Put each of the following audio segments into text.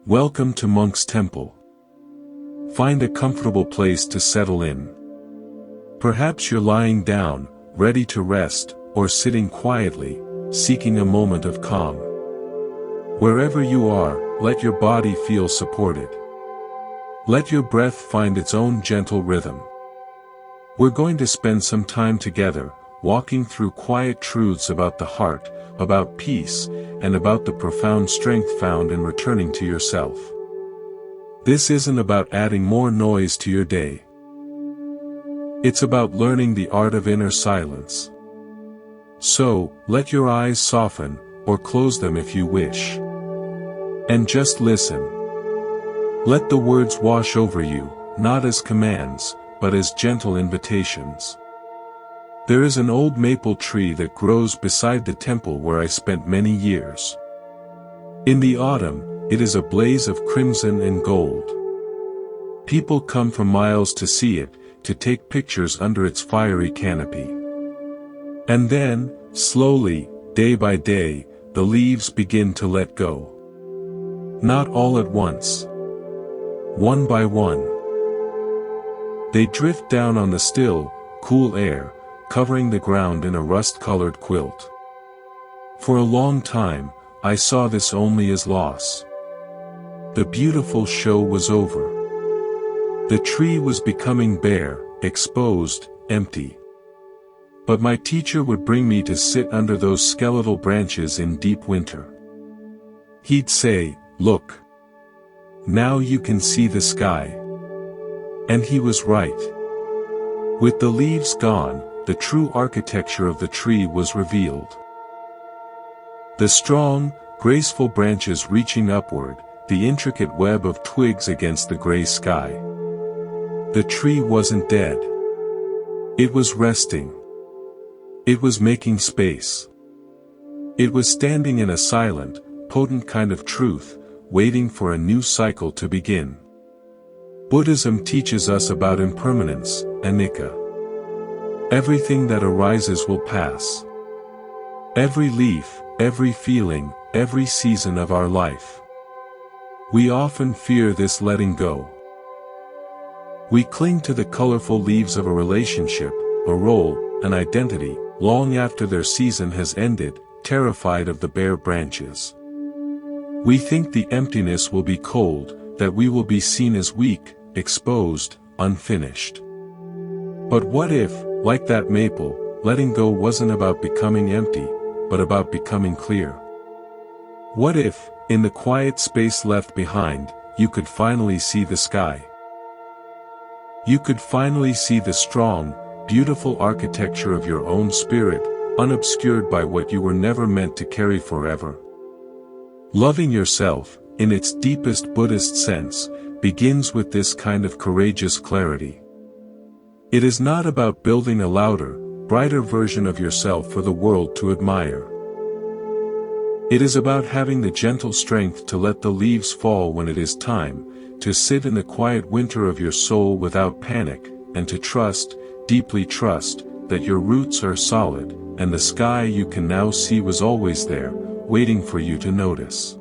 Welcome to Monk's Temple. Find a comfortable place to settle in. Perhaps you're lying down, ready to rest, or sitting quietly, seeking a moment of calm. Wherever you are, let your body feel supported. Let your breath find its own gentle rhythm. We're going to spend some time together, walking through quiet truths about the heart, about peace, and about the profound strength found in returning to yourself. This isn't about adding more noise to your day. It's about learning the art of inner silence. So, let your eyes soften, or close them if you wish. And just listen. Let the words wash over you, not as commands, but as gentle invitations. There is an old maple tree that grows beside the temple where I spent many years. In the autumn, it is a blaze of crimson and gold. People come for miles to see it, to take pictures under its fiery canopy. And then, slowly, day by day, the leaves begin to let go. Not all at once. One by one. They drift down on the still, cool air, covering the ground in a rust-colored quilt. For a long time, I saw this only as loss. The beautiful show was over. The tree was becoming bare, exposed, empty. But my teacher would bring me to sit under those skeletal branches in deep winter. He'd say, "Look. Now you can see the sky." And he was right. With the leaves gone, the true architecture of the tree was revealed. The strong, graceful branches reaching upward, the intricate web of twigs against the gray sky. The tree wasn't dead. It was resting. It was making space. It was standing in a silent, potent kind of truth, waiting for a new cycle to begin. Buddhism teaches us about impermanence, anicca. Everything that arises will pass. Every leaf, every feeling, every season of our life. We often fear this letting go. We cling to the colorful leaves of a relationship, a role, an identity, long after their season has ended, terrified of the bare branches. We think the emptiness will be cold, that we will be seen as weak, exposed, unfinished. But what if, like that maple, letting go wasn't about becoming empty, but about becoming clear? What if, in the quiet space left behind, you could finally see the sky? You could finally see the strong, beautiful architecture of your own spirit, unobscured by what you were never meant to carry forever. Loving yourself, in its deepest Buddhist sense, begins with this kind of courageous clarity. It is not about building a louder, brighter version of yourself for the world to admire. It is about having the gentle strength to let the leaves fall when it is time, to sit in the quiet winter of your soul without panic, and to trust, deeply trust, that your roots are solid, and the sky you can now see was always there, waiting for you to notice.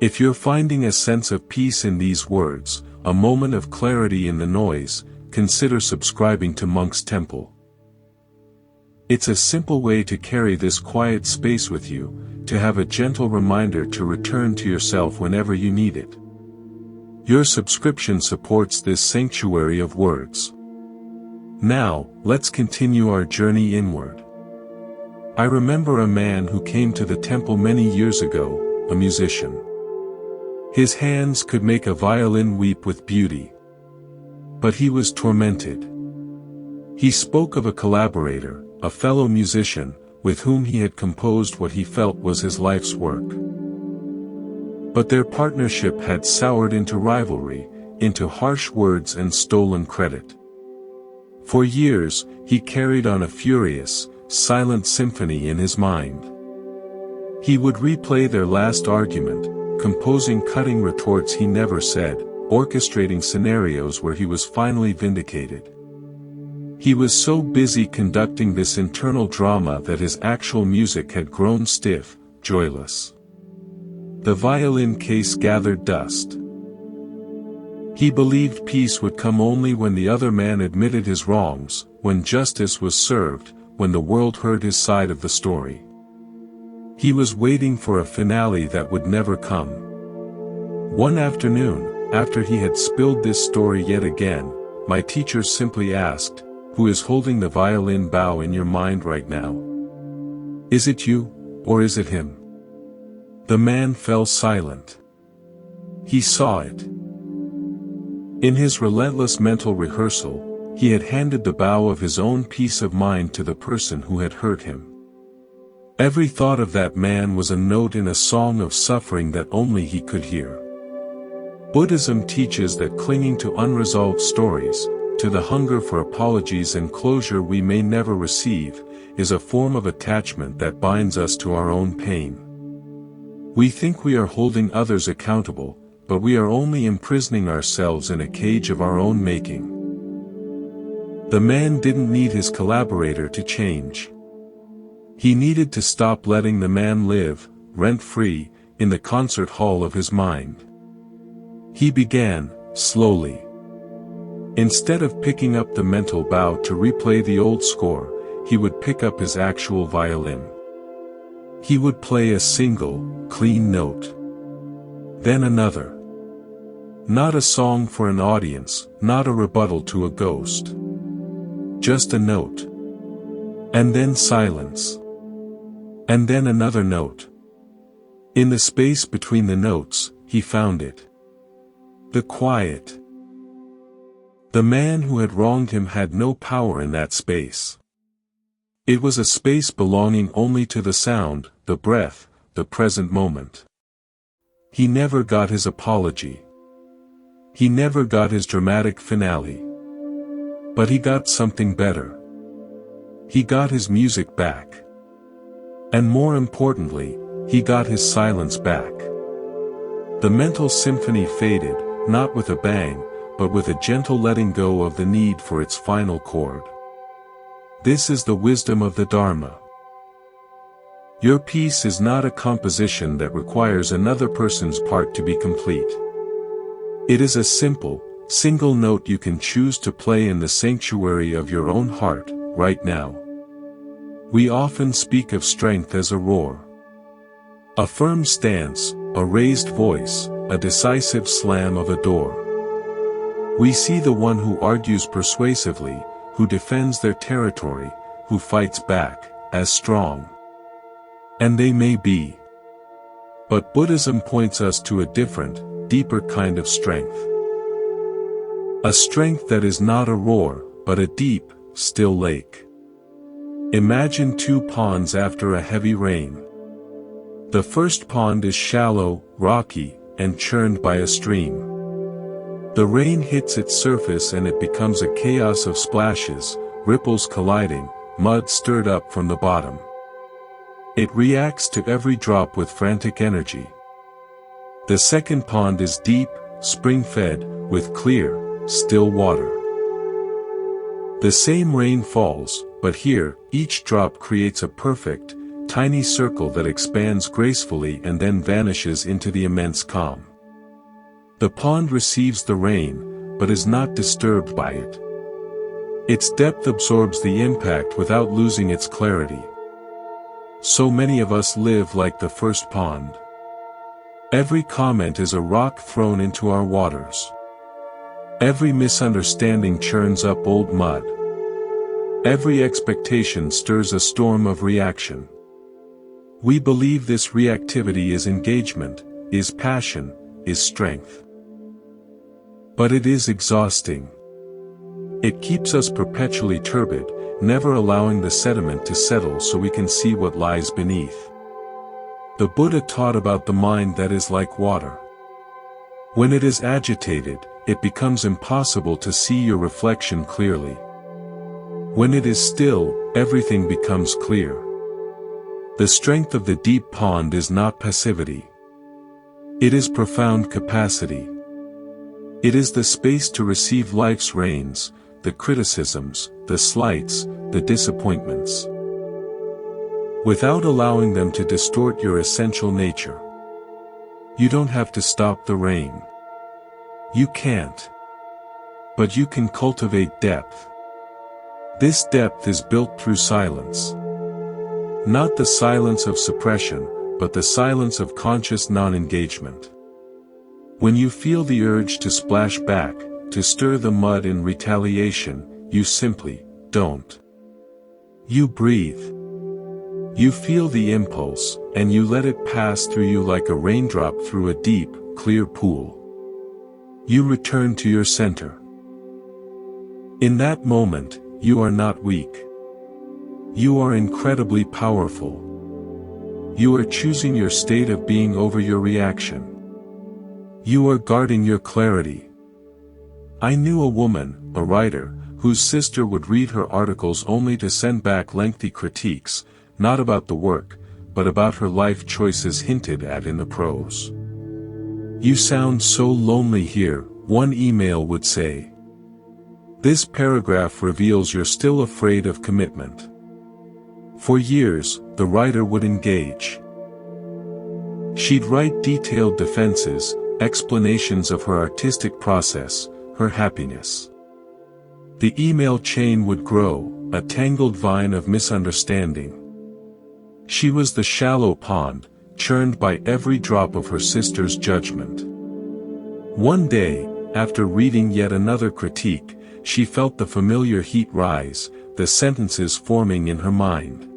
If you're finding a sense of peace in these words, a moment of clarity in the noise, consider subscribing to Monk's Temple. It's a simple way to carry this quiet space with you, to have a gentle reminder to return to yourself whenever you need it. Your subscription supports this sanctuary of words. Now, let's continue our journey inward. I remember a man who came to the temple many years ago, a musician. His hands could make a violin weep with beauty. But he was tormented. He spoke of a collaborator, a fellow musician, with whom he had composed what he felt was his life's work. But their partnership had soured into rivalry, into harsh words and stolen credit. For years, he carried on a furious, silent symphony in his mind. He would replay their last argument, composing cutting retorts he never said, orchestrating scenarios where he was finally vindicated. He was so busy conducting this internal drama that his actual music had grown stiff, joyless. The violin case gathered dust. He believed peace would come only when the other man admitted his wrongs, when justice was served, when the world heard his side of the story. He was waiting for a finale that would never come. One afternoon, after he had spilled this story yet again, my teacher simply asked, "Who is holding the violin bow in your mind right now? Is it you, or is it him?" The man fell silent. He saw it. In his relentless mental rehearsal, he had handed the bow of his own peace of mind to the person who had hurt him. Every thought of that man was a note in a song of suffering that only he could hear. Buddhism teaches that clinging to unresolved stories, to the hunger for apologies and closure we may never receive, is a form of attachment that binds us to our own pain. We think we are holding others accountable, but we are only imprisoning ourselves in a cage of our own making. The man didn't need his collaborator to change. He needed to stop letting the man live, rent-free, in the concert hall of his mind. He began, slowly. Instead of picking up the mental bow to replay the old score, he would pick up his actual violin. He would play a single, clean note. Then another. Not a song for an audience, not a rebuttal to a ghost. Just a note. And then silence. And then another note. In the space between the notes, he found it. The quiet. The man who had wronged him had no power in that space. It was a space belonging only to the sound, the breath, the present moment. He never got his apology. He never got his dramatic finale. But he got something better. He got his music back. And more importantly, he got his silence back. The mental symphony faded, not with a bang, but with a gentle letting go of the need for its final chord. This is the wisdom of the Dharma. Your piece is not a composition that requires another person's part to be complete. It is a simple, single note you can choose to play in the sanctuary of your own heart, right now. We often speak of strength as a roar. A firm stance, a raised voice, a decisive slam of a door. We see the one who argues persuasively, who defends their territory, who fights back, as strong. And they may be. But Buddhism points us to a different, deeper kind of strength. A strength that is not a roar, but a deep, still lake. Imagine two ponds after a heavy rain. The first pond is shallow, rocky, and churned by a stream. The rain hits its surface and it becomes a chaos of splashes, ripples colliding, mud stirred up from the bottom. It reacts to every drop with frantic energy. The second pond is deep, spring-fed, with clear, still water. The same rain falls, but here, each drop creates a perfect, tiny circle that expands gracefully and then vanishes into the immense calm. The pond receives the rain, but is not disturbed by it. Its depth absorbs the impact without losing its clarity. So many of us live like the first pond. Every comment is a rock thrown into our waters. Every misunderstanding churns up old mud. Every expectation stirs a storm of reaction. We believe this reactivity is engagement, is passion, is strength. But it is exhausting. It keeps us perpetually turbid, never allowing the sediment to settle so we can see what lies beneath. The Buddha taught about the mind that is like water. When it is agitated, it becomes impossible to see your reflection clearly. When it is still, everything becomes clear. The strength of the deep pond is not passivity. It is profound capacity. It is the space to receive life's rains, the criticisms, the slights, the disappointments, without allowing them to distort your essential nature. You don't have to stop the rain. You can't. But you can cultivate depth. This depth is built through silence. Not the silence of suppression, but the silence of conscious non-engagement. When you feel the urge to splash back, to stir the mud in retaliation, you simply don't. You breathe. You feel the impulse, and you let it pass through you like a raindrop through a deep, clear pool. You return to your center. In that moment, you are not weak. You are incredibly powerful. You are choosing your state of being over your reaction. You are guarding your clarity. I knew a woman, a writer, whose sister would read her articles only to send back lengthy critiques, not about the work, but about her life choices hinted at in the prose. "You sound so lonely here," one email would say. "This paragraph reveals you're still afraid of commitment." For years, the writer would engage. She'd write detailed defenses, explanations of her artistic process, her happiness. The email chain would grow, a tangled vine of misunderstanding. She was the shallow pond, churned by every drop of her sister's judgment. One day, after reading yet another critique, she felt the familiar heat rise, the sentences forming in her mind.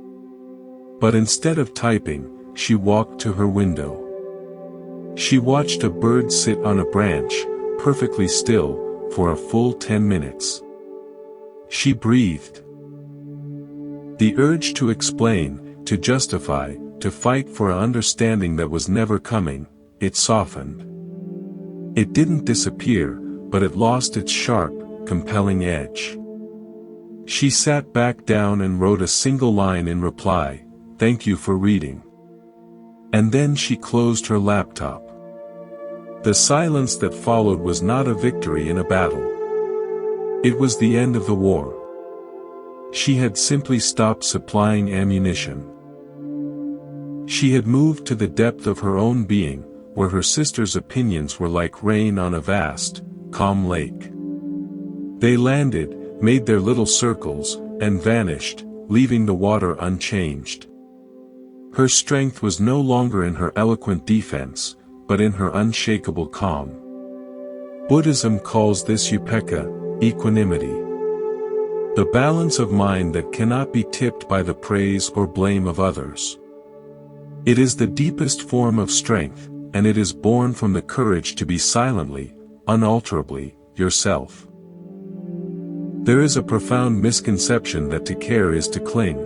But instead of typing, she walked to her window. She watched a bird sit on a branch, perfectly still, for a full 10 minutes. She breathed. The urge to explain, to justify, to fight for an understanding that was never coming, it softened. It didn't disappear, but it lost its sharp, compelling edge. She sat back down and wrote a single line in reply, "Thank you for reading." And then she closed her laptop. The silence that followed was not a victory in a battle. It was the end of the war. She had simply stopped supplying ammunition. She had moved to the depth of her own being, where her sister's opinions were like rain on a vast, calm lake. They landed, made their little circles, and vanished, leaving the water unchanged. Her strength was no longer in her eloquent defense, but in her unshakable calm. Buddhism calls this upekkha, equanimity. The balance of mind that cannot be tipped by the praise or blame of others. It is the deepest form of strength, and it is born from the courage to be silently, unalterably, yourself. There is a profound misconception that to care is to cling.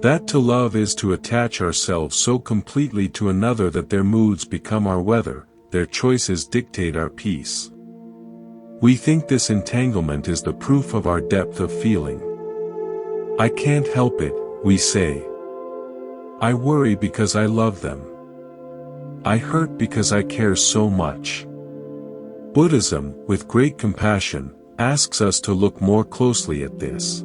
That to love is to attach ourselves so completely to another that their moods become our weather, their choices dictate our peace. We think this entanglement is the proof of our depth of feeling. "I can't help it," we say. "I worry because I love them. I hurt because I care so much." Buddhism, with great compassion, asks us to look more closely at this.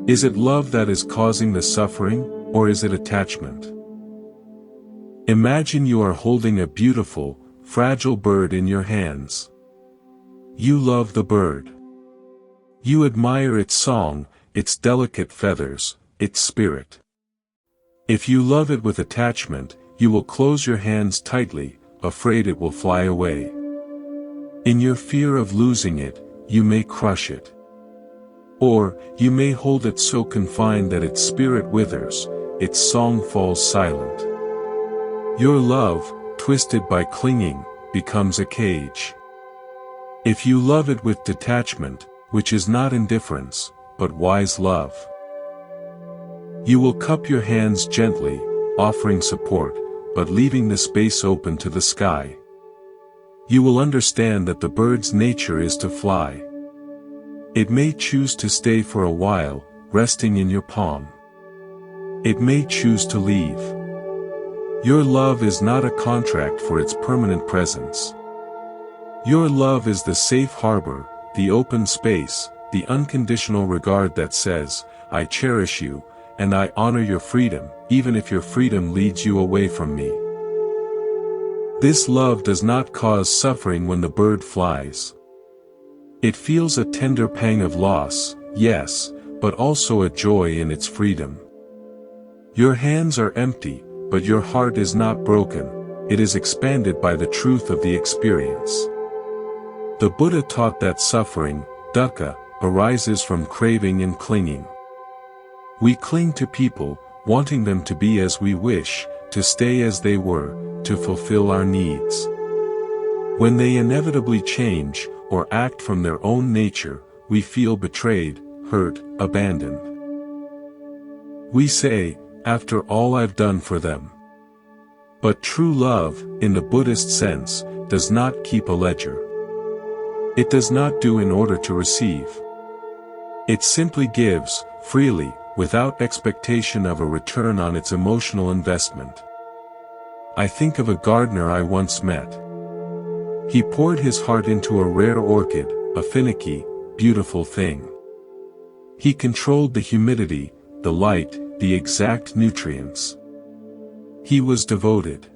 Is it love that is causing the suffering, or is it attachment? Imagine you are holding a beautiful, fragile bird in your hands. You love the bird. You admire its song, its delicate feathers, its spirit. If you love it with attachment, you will close your hands tightly, afraid it will fly away. In your fear of losing it, you may crush it. Or, you may hold it so confined that its spirit withers, its song falls silent. Your love, twisted by clinging, becomes a cage. If you love it with detachment, which is not indifference, but wise love, you will cup your hands gently, offering support, but leaving the space open to the sky. You will understand that the bird's nature is to fly. It may choose to stay for a while, resting in your palm. It may choose to leave. Your love is not a contract for its permanent presence. Your love is the safe harbor, the open space, the unconditional regard that says, "I cherish you, and I honor your freedom, even if your freedom leads you away from me." This love does not cause suffering when the bird flies. It feels a tender pang of loss, yes, but also a joy in its freedom. Your hands are empty, but your heart is not broken, it is expanded by the truth of the experience. The Buddha taught that suffering, dukkha, arises from craving and clinging. We cling to people, wanting them to be as we wish, to stay as they were, to fulfill our needs. When they inevitably change, or act from their own nature, we feel betrayed, hurt, abandoned. We say, after all I've done for them. But true love, in the Buddhist sense, does not keep a ledger. It does not do in order to receive. It simply gives, freely, without expectation of a return on its emotional investment. I think of a gardener I once met. He poured his heart into a rare orchid, a finicky, beautiful thing. He controlled the humidity, the light, the exact nutrients. He was devoted.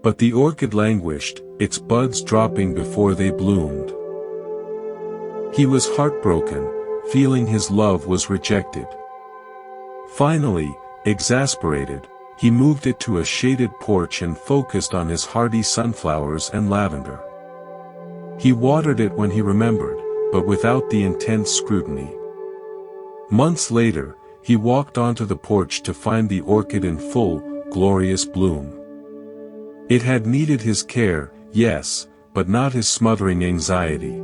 But the orchid languished, its buds dropping before they bloomed. He was heartbroken, feeling his love was rejected. Finally, exasperated, he moved it to a shaded porch and focused on his hardy sunflowers and lavender. He watered it when he remembered, but without the intense scrutiny. Months later, he walked onto the porch to find the orchid in full, glorious bloom. It had needed his care, yes, but not his smothering anxiety.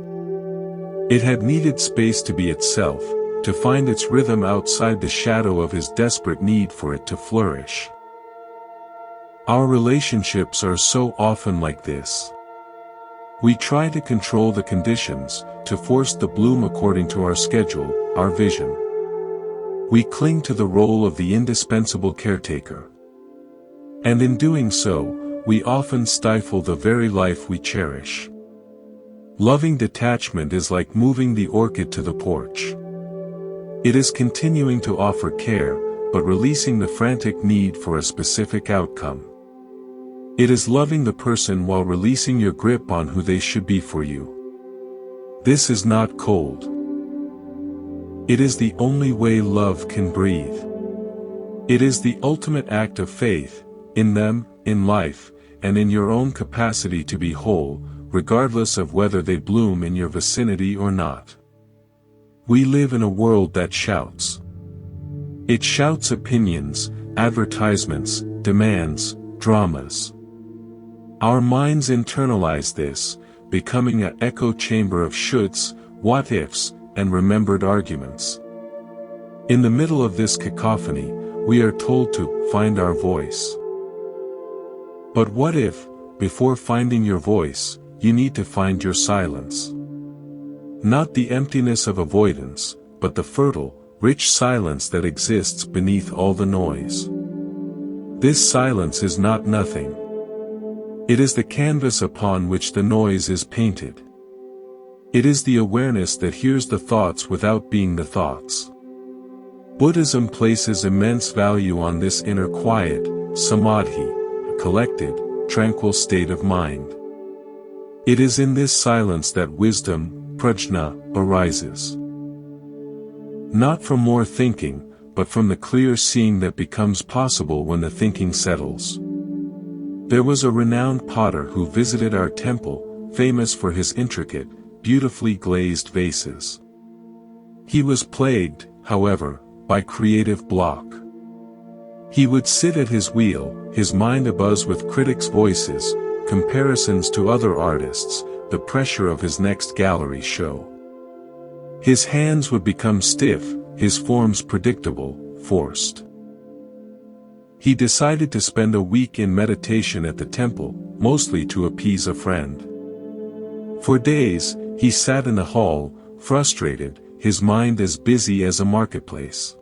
It had needed space to be itself, to find its rhythm outside the shadow of his desperate need for it to flourish. Our relationships are so often like this. We try to control the conditions, to force the bloom according to our schedule, our vision. We cling to the role of the indispensable caretaker. And in doing so, we often stifle the very life we cherish. Loving detachment is like moving the orchid to the porch. It is continuing to offer care, but releasing the frantic need for a specific outcome. It is loving the person while releasing your grip on who they should be for you. This is not cold. It is the only way love can breathe. It is the ultimate act of faith, in them, in life, and in your own capacity to be whole, regardless of whether they bloom in your vicinity or not. We live in a world that shouts. It shouts opinions, advertisements, demands, dramas. Our minds internalize this, becoming an echo chamber of shoulds, what-ifs, and remembered arguments. In the middle of this cacophony, we are told to find our voice. But what if, before finding your voice, you need to find your silence? Not the emptiness of avoidance, but the fertile, rich silence that exists beneath all the noise. This silence is not nothing. It is the canvas upon which the noise is painted. It is the awareness that hears the thoughts without being the thoughts. Buddhism places immense value on this inner quiet, samadhi, a collected, tranquil state of mind. It is in this silence that wisdom, prajna, arises. Not from more thinking, but from the clear seeing that becomes possible when the thinking settles. There was a renowned potter who visited our temple, famous for his intricate, beautifully glazed vases. He was plagued, however, by creative block. He would sit at his wheel, his mind abuzz with critics' voices, comparisons to other artists, the pressure of his next gallery show. His hands would become stiff, his forms predictable, forced. He decided to spend a week in meditation at the temple, mostly to appease a friend. For days, he sat in the hall, frustrated, his mind as busy as a marketplace.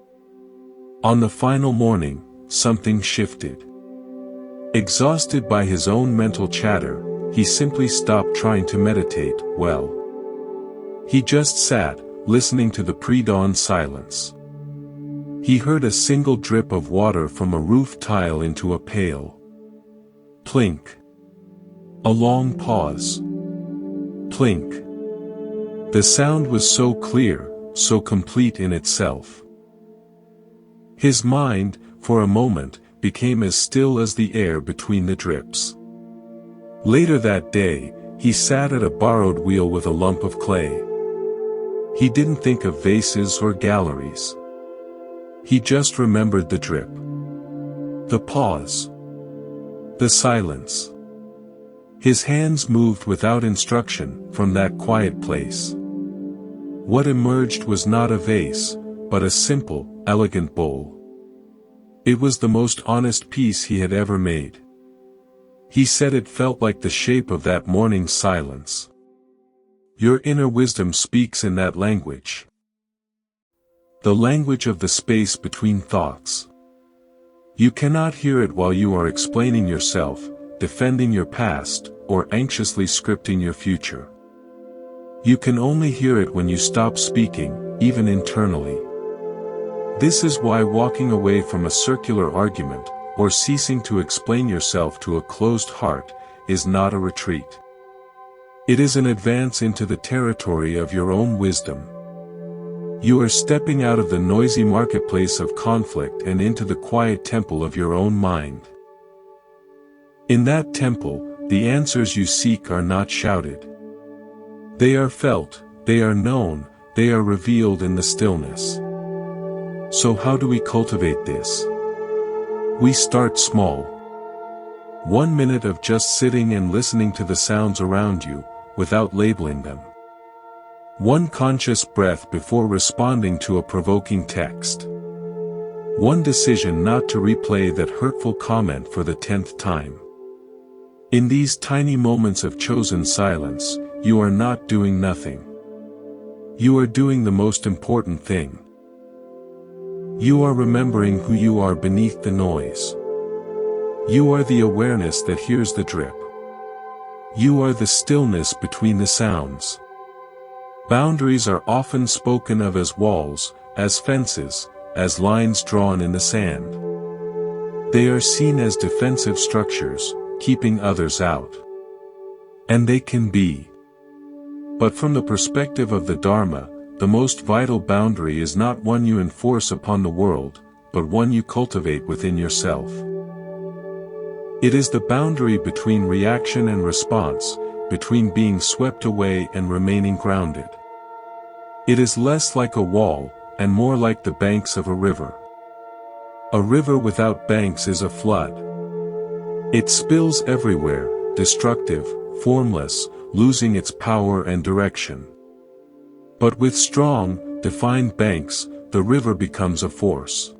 On the final morning, something shifted. Exhausted by his own mental chatter, he simply stopped trying to meditate, well. He just sat, listening to the pre-dawn silence. He heard a single drip of water from a roof tile into a pail. Plink. A long pause. Plink. The sound was so clear, so complete in itself. His mind, for a moment, became as still as the air between the drips. Later that day, he sat at a borrowed wheel with a lump of clay. He didn't think of vases or galleries. He just remembered the drip. The pause. The silence. His hands moved without instruction from that quiet place. What emerged was not a vase, but a simple, elegant bowl. It was the most honest piece he had ever made. He said it felt like the shape of that morning's silence. Your inner wisdom speaks in that language. The language of the space between thoughts. You cannot hear it while you are explaining yourself, defending your past, or anxiously scripting your future. You can only hear it when you stop speaking, even internally. This is why walking away from a circular argument, or ceasing to explain yourself to a closed heart, is not a retreat. It is an advance into the territory of your own wisdom. You are stepping out of the noisy marketplace of conflict and into the quiet temple of your own mind. In that temple, the answers you seek are not shouted. They are felt, they are known, they are revealed in the stillness. So how do we cultivate this? We start small. 1 minute of just sitting and listening to the sounds around you, without labeling them. 1 conscious breath before responding to a provoking text. 1 decision not to replay that hurtful comment for the 10th time. In these tiny moments of chosen silence, you are not doing nothing. You are doing the most important thing. You are remembering who you are beneath the noise. You are the awareness that hears the drip. You are the stillness between the sounds. Boundaries are often spoken of as walls, as fences, as lines drawn in the sand. They are seen as defensive structures, keeping others out. And they can be. But from the perspective of the Dharma, the most vital boundary is not one you enforce upon the world, but one you cultivate within yourself. It is the boundary between reaction and response, between being swept away and remaining grounded. It is less like a wall, and more like the banks of a river. A river without banks is a flood. It spills everywhere, destructive, formless, losing its power and direction. But with strong, defined banks, the river becomes a force.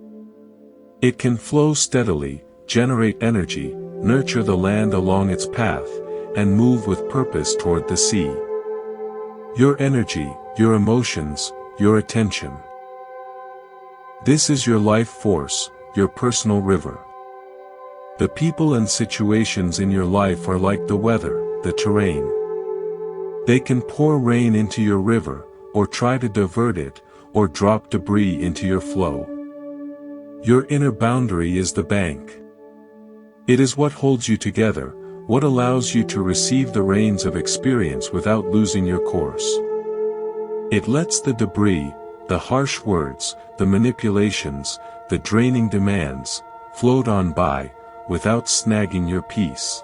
It can flow steadily, generate energy, nurture the land along its path, and move with purpose toward the sea. Your energy, your emotions, your attention. This is your life force, your personal river. The people and situations in your life are like the weather, the terrain. They can pour rain into your river, or try to divert it, or drop debris into your flow. Your inner boundary is the bank. It is what holds you together, what allows you to receive the rains of experience without losing your course. It lets the debris, the harsh words, the manipulations, the draining demands, float on by, without snagging your peace.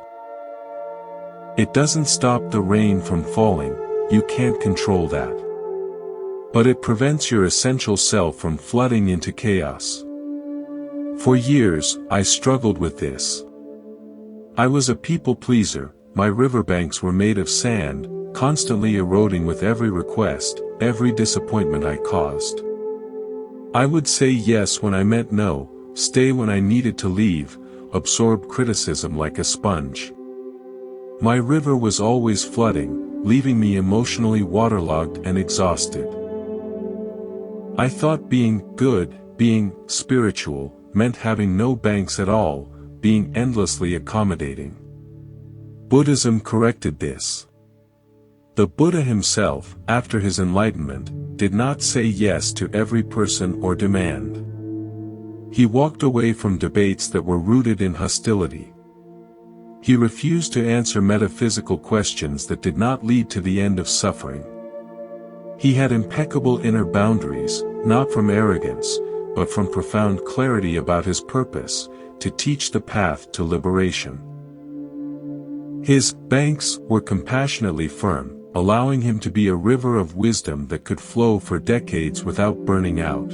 It doesn't stop the rain from falling, you can't control that. But it prevents your essential self from flooding into chaos. For years, I struggled with this. I was a people pleaser, my riverbanks were made of sand, constantly eroding with every request, every disappointment I caused. I would say yes when I meant no, stay when I needed to leave, absorb criticism like a sponge. My river was always flooding, leaving me emotionally waterlogged and exhausted. I thought being good, being spiritual, meant having no banks at all, being endlessly accommodating. Buddhism corrected this. The Buddha himself, after his enlightenment, did not say yes to every person or demand. He walked away from debates that were rooted in hostility. He refused to answer metaphysical questions that did not lead to the end of suffering. He had impeccable inner boundaries, not from arrogance, but from profound clarity about his purpose, to teach the path to liberation. His banks were compassionately firm, allowing him to be a river of wisdom that could flow for decades without burning out.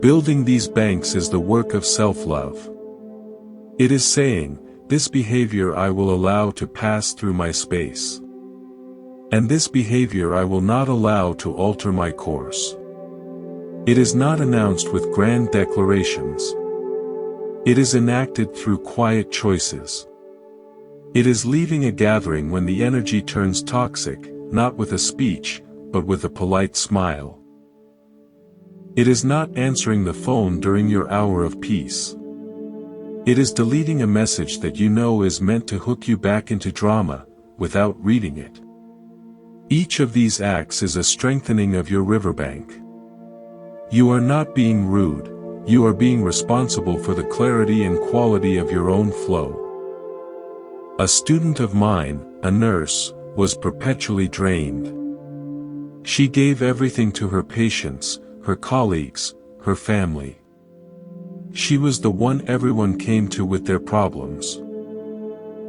Building these banks is the work of self-love. It is saying, this behavior I will allow to pass through my space. And this behavior I will not allow to alter my course. It is not announced with grand declarations. It is enacted through quiet choices. It is leaving a gathering when the energy turns toxic, not with a speech, but with a polite smile. It is not answering the phone during your hour of peace. It is deleting a message that you know is meant to hook you back into drama, without reading it. Each of these acts is a strengthening of your riverbank. You are not being rude, you are being responsible for the clarity and quality of your own flow. A student of mine, a nurse, was perpetually drained. She gave everything to her patients, her colleagues, her family. She was the one everyone came to with their problems.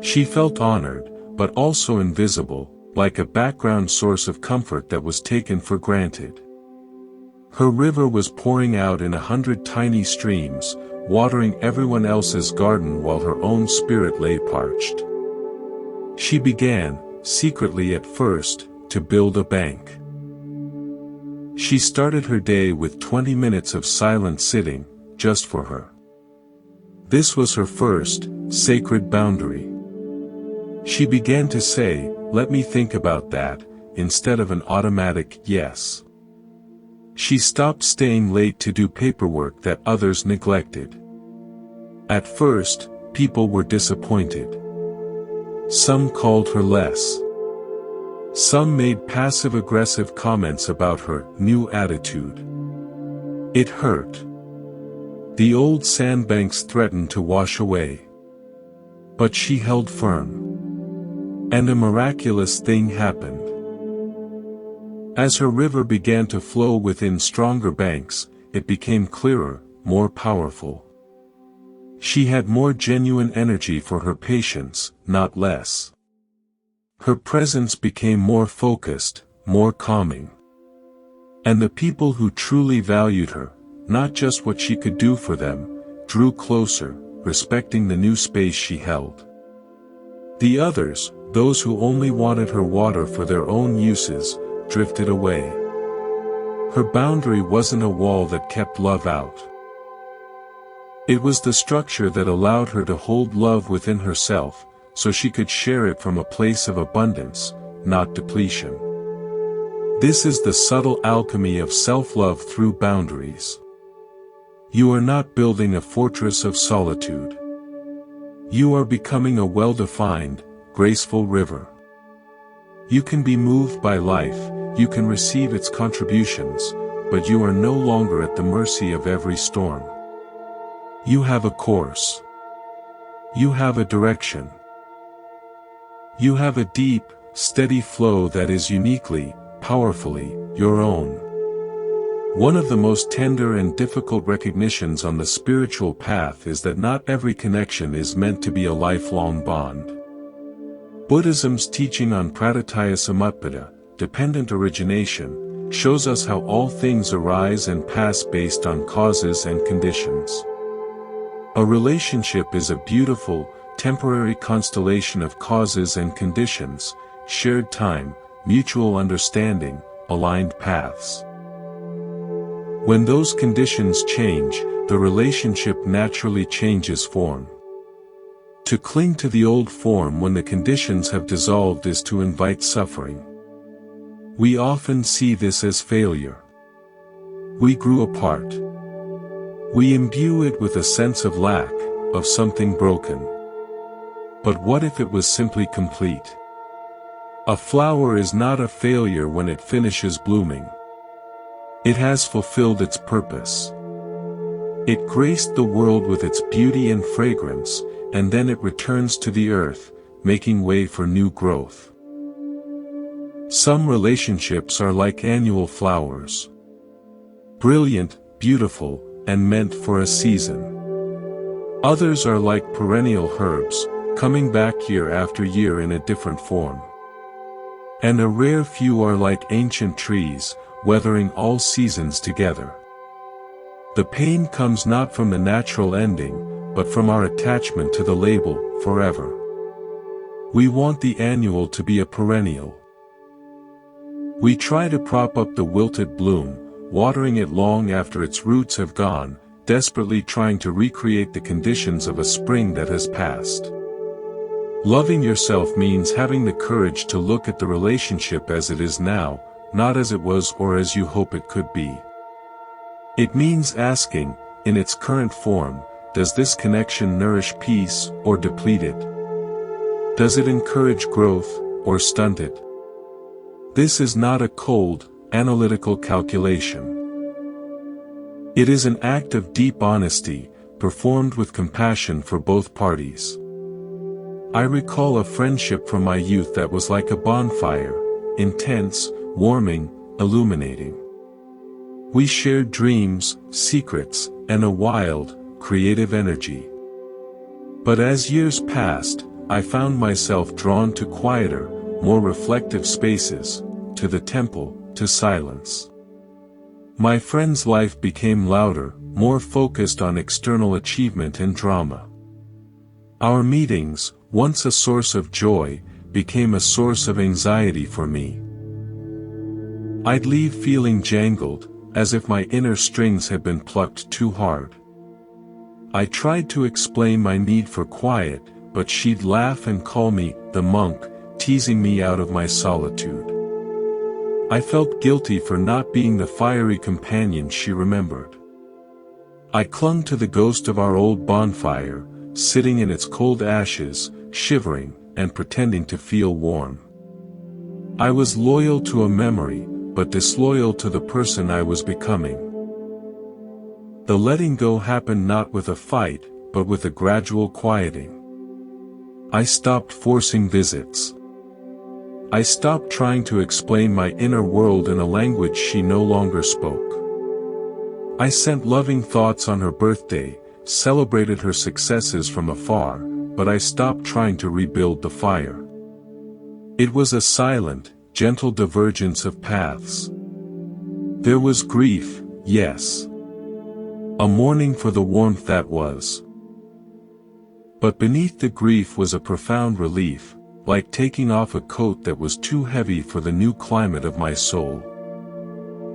She felt honored, but also invisible, like a background source of comfort that was taken for granted. Her river was pouring out in 100 tiny streams, watering everyone else's garden while her own spirit lay parched. She began, secretly at first, to build a bank. She started her day with 20 minutes of silent sitting, just for her. This was her first, sacred boundary. She began to say, "Let me think about that," instead of an automatic yes. She stopped staying late to do paperwork that others neglected. At first, people were disappointed. Some called her less. Some made passive-aggressive comments about her new attitude. It hurt. The old sandbanks threatened to wash away. But she held firm. And a miraculous thing happened. As her river began to flow within stronger banks, it became clearer, more powerful. She had more genuine energy for her patients, not less. Her presence became more focused, more calming. And the people who truly valued her, not just what she could do for them, drew closer, respecting the new space she held. The others, those who only wanted her water for their own uses, drifted away. Her boundary wasn't a wall that kept love out. It was the structure that allowed her to hold love within herself, so she could share it from a place of abundance, not depletion. This is the subtle alchemy of self-love through boundaries. You are not building a fortress of solitude. You are becoming a well-defined, graceful river. You can be moved by life, you can receive its contributions, but you are no longer at the mercy of every storm. You have a course. You have a direction. You have a deep, steady flow that is uniquely, powerfully, your own. One of the most tender and difficult recognitions on the spiritual path is that not every connection is meant to be a lifelong bond. Buddhism's teaching on pratitya samutpada, dependent origination, shows us how all things arise and pass based on causes and conditions. A relationship is a beautiful, temporary constellation of causes and conditions, shared time, mutual understanding, aligned paths. When those conditions change, the relationship naturally changes form. To cling to the old form when the conditions have dissolved is to invite suffering. We often see this as failure. We grew apart. We imbue it with a sense of lack, of something broken. But what if it was simply complete? A flower is not a failure when it finishes blooming. It has fulfilled its purpose. It graced the world with its beauty and fragrance, and then it returns to the earth, making way for new growth. Some relationships are like annual flowers. Brilliant, beautiful, and meant for a season. Others are like perennial herbs, coming back year after year in a different form. And a rare few are like ancient trees, weathering all seasons together. The pain comes not from the natural ending, but from our attachment to the label, forever. We want the annual to be a perennial. We try to prop up the wilted bloom, watering it long after its roots have gone, desperately trying to recreate the conditions of a spring that has passed. Loving yourself means having the courage to look at the relationship as it is now, not as it was or as you hope it could be. It means asking, in its current form, does this connection nourish peace or deplete it? Does it encourage growth or stunt it? This is not a cold, analytical calculation. It is an act of deep honesty, performed with compassion for both parties. I recall a friendship from my youth that was like a bonfire, intense, warming, illuminating. We shared dreams, secrets, and a wild, creative energy. But as years passed, I found myself drawn to quieter, more reflective spaces, to the temple, to silence. My friend's life became louder, more focused on external achievement and drama. Our meetings, once a source of joy, became a source of anxiety for me. I'd leave feeling jangled, as if my inner strings had been plucked too hard. I tried to explain my need for quiet, but she'd laugh and call me the monk, teasing me out of my solitude. I felt guilty for not being the fiery companion she remembered. I clung to the ghost of our old bonfire, sitting in its cold ashes, shivering, and pretending to feel warm. I was loyal to a memory, but disloyal to the person I was becoming. The letting go happened not with a fight, but with a gradual quieting. I stopped forcing visits. I stopped trying to explain my inner world in a language she no longer spoke. I sent loving thoughts on her birthday, celebrated her successes from afar, but I stopped trying to rebuild the fire. It was a silent, gentle divergence of paths. There was grief, yes. A mourning for the warmth that was. But beneath the grief was a profound relief, like taking off a coat that was too heavy for the new climate of my soul.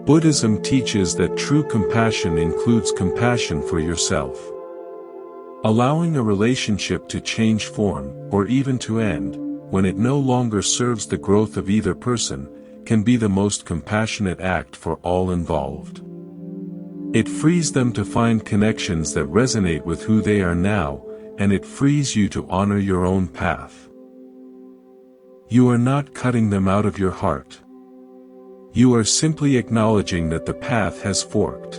Buddhism teaches that true compassion includes compassion for yourself. Allowing a relationship to change form, or even to end, when it no longer serves the growth of either person, can be the most compassionate act for all involved. It frees them to find connections that resonate with who they are now, and it frees you to honor your own path. You are not cutting them out of your heart. You are simply acknowledging that the path has forked.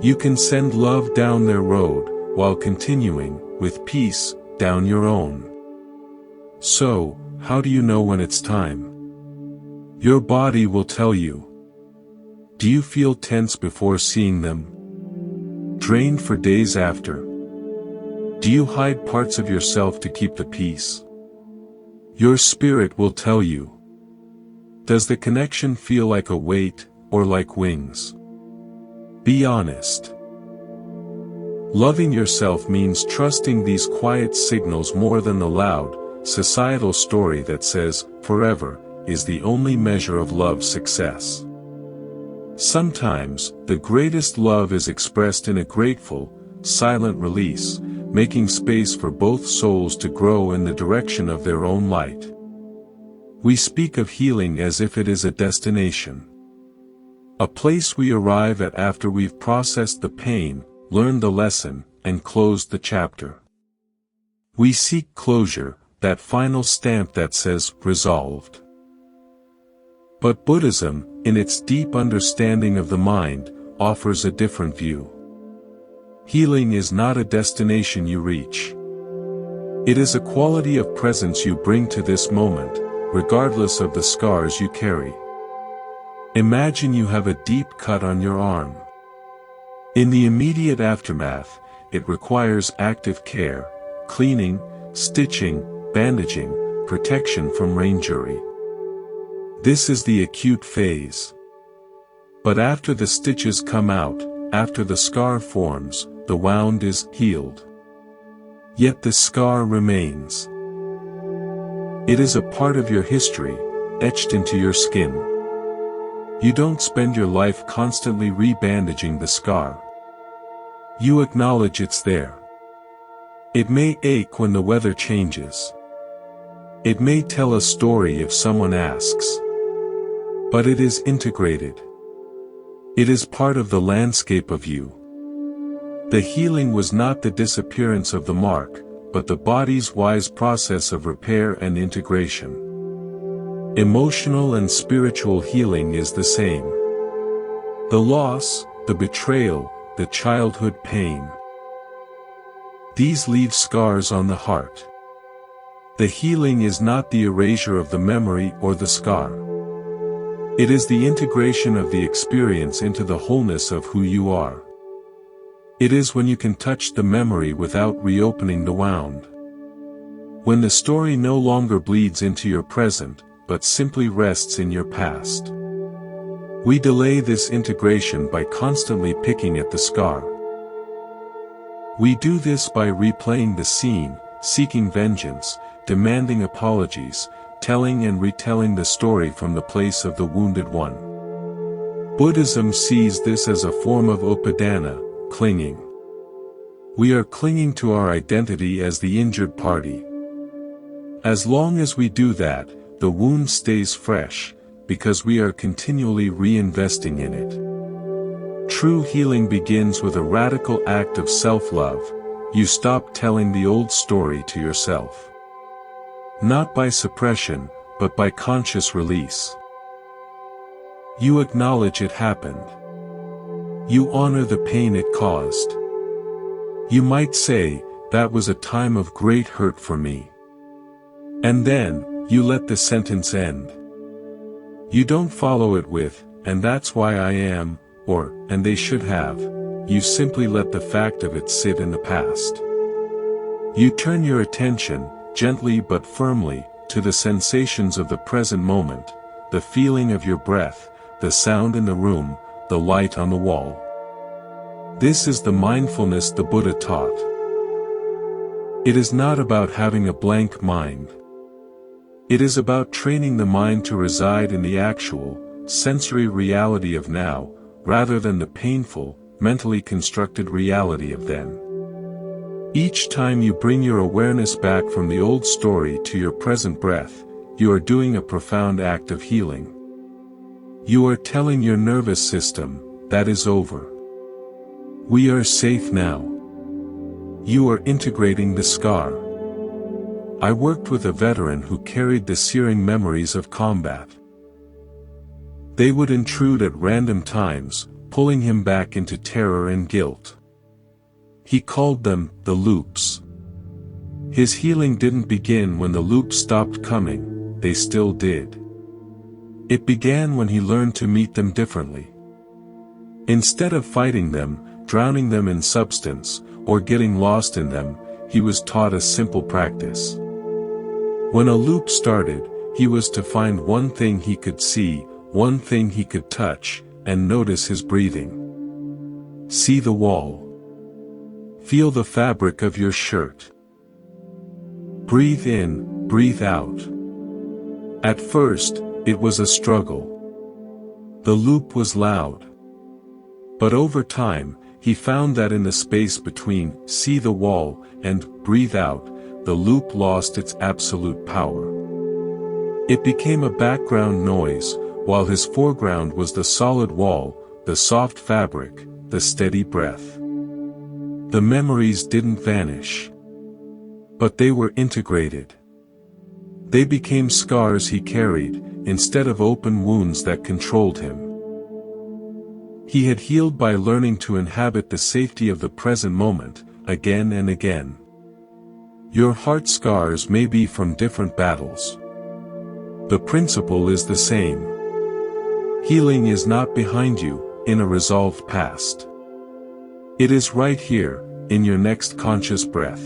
You can send love down their road, while continuing, with peace, down your own. So, how do you know when it's time? Your body will tell you. Do you feel tense before seeing them? Drained for days after? Do you hide parts of yourself to keep the peace? Your spirit will tell you. Does the connection feel like a weight, or like wings? Be honest. Loving yourself means trusting these quiet signals more than the loud, societal story that says, forever, is the only measure of love's success. Sometimes, the greatest love is expressed in a grateful, silent release, making space for both souls to grow in the direction of their own light. We speak of healing as if it is a destination. A place we arrive at after we've processed the pain, learned the lesson, and closed the chapter. We seek closure, that final stamp that says, resolved. But Buddhism, in its deep understanding of the mind, offers a different view. Healing is not a destination you reach. It is a quality of presence you bring to this moment, regardless of the scars you carry. Imagine you have a deep cut on your arm. In the immediate aftermath, it requires active care, cleaning, stitching, bandaging, protection from injury. This is the acute phase. But after the stitches come out, after the scar forms, the wound is healed. Yet the scar remains. It is a part of your history, etched into your skin. You don't spend your life constantly re-bandaging the scar. You acknowledge it's there. It may ache when the weather changes. It may tell a story if someone asks. But it is integrated. It is part of the landscape of you. The healing was not the disappearance of the mark, but the body's wise process of repair and integration. Emotional and spiritual healing is the same. The loss, the betrayal, the childhood pain. These leave scars on the heart. The healing is not the erasure of the memory or the scar. It is the integration of the experience into the wholeness of who you are. It is when you can touch the memory without reopening the wound. When the story no longer bleeds into your present, but simply rests in your past. We delay this integration by constantly picking at the scar. We do this by replaying the scene, seeking vengeance, demanding apologies, telling and retelling the story from the place of the wounded one. Buddhism sees this as a form of upadana, clinging. We are clinging to our identity as the injured party. As long as we do that, the wound stays fresh, because we are continually reinvesting in it. True healing begins with a radical act of self-love. You stop telling the old story to yourself. Not by suppression, but by conscious release. You acknowledge it happened. You honor the pain it caused. You might say, that was a time of great hurt for me. And then, you let the sentence end. You don't follow it with, and that's why I am, or, and they should have. You simply let the fact of it sit in the past. You turn your attention, gently but firmly, to the sensations of the present moment, the feeling of your breath, the sound in the room, the light on the wall. This is the mindfulness the Buddha taught. It is not about having a blank mind. It is about training the mind to reside in the actual, sensory reality of now, rather than the painful, mentally constructed reality of then. Each time you bring your awareness back from the old story to your present breath, you are doing a profound act of healing. You are telling your nervous system, that is over. We are safe now. You are integrating the scar. I worked with a veteran who carried the searing memories of combat. They would intrude at random times, pulling him back into terror and guilt. He called them the loops. His healing didn't begin when the loops stopped coming, they still did. It began when he learned to meet them differently. Instead of fighting them, drowning them in substance, or getting lost in them, he was taught a simple practice. When a loop started, he was to find one thing he could see, one thing he could touch, and notice his breathing. See the wall. Feel the fabric of your shirt. Breathe in, breathe out. At first, it was a struggle. The loop was loud. But over time, he found that in the space between see the wall and breathe out, the loop lost its absolute power. It became a background noise, while his foreground was the solid wall, the soft fabric, the steady breath. The memories didn't vanish. But they were integrated. They became scars he carried, instead of open wounds that controlled him. He had healed by learning to inhabit the safety of the present moment, again and again. Your heart scars may be from different battles. The principle is the same. Healing is not behind you, in a resolved past. It is right here, in your next conscious breath.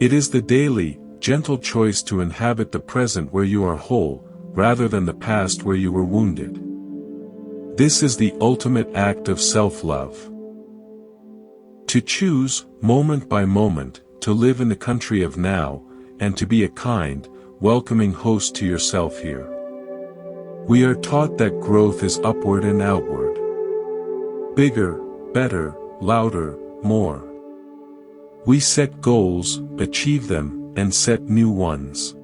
It is the daily, gentle choice to inhabit the present where you are whole, rather than the past where you were wounded. This is the ultimate act of self-love. To choose, moment by moment, to live in the country of now, and to be a kind, welcoming host to yourself here. We are taught that growth is upward and outward. Bigger, better, louder, more. We set goals, achieve them, and set new ones.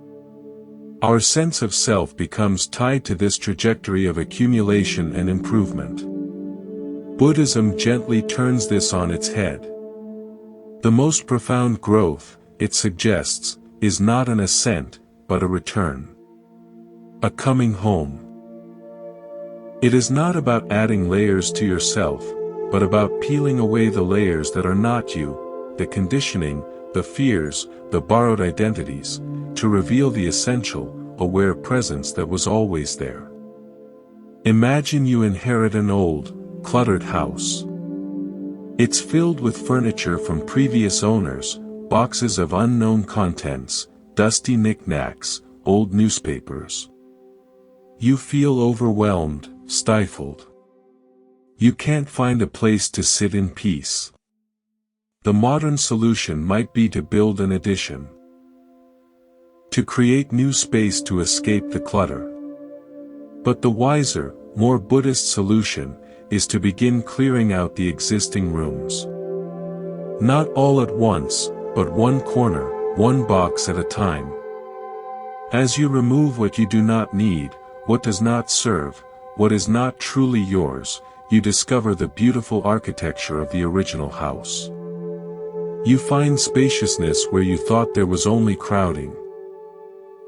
Our sense of self becomes tied to this trajectory of accumulation and improvement. Buddhism gently turns this on its head. The most profound growth, it suggests, is not an ascent, but a return. A coming home. It is not about adding layers to yourself, but about peeling away the layers that are not you, the conditioning, the fears, the borrowed identities, to reveal the essential, aware presence that was always there. Imagine you inherit an old, cluttered house. It's filled with furniture from previous owners, boxes of unknown contents, dusty knickknacks, old newspapers. You feel overwhelmed, stifled. You can't find a place to sit in peace. The modern solution might be to build an addition. To create new space to escape the clutter. But the wiser, more Buddhist solution, is to begin clearing out the existing rooms. Not all at once, but one corner, one box at a time. As you remove what you do not need, what does not serve, what is not truly yours, you discover the beautiful architecture of the original house. You find spaciousness where you thought there was only crowding.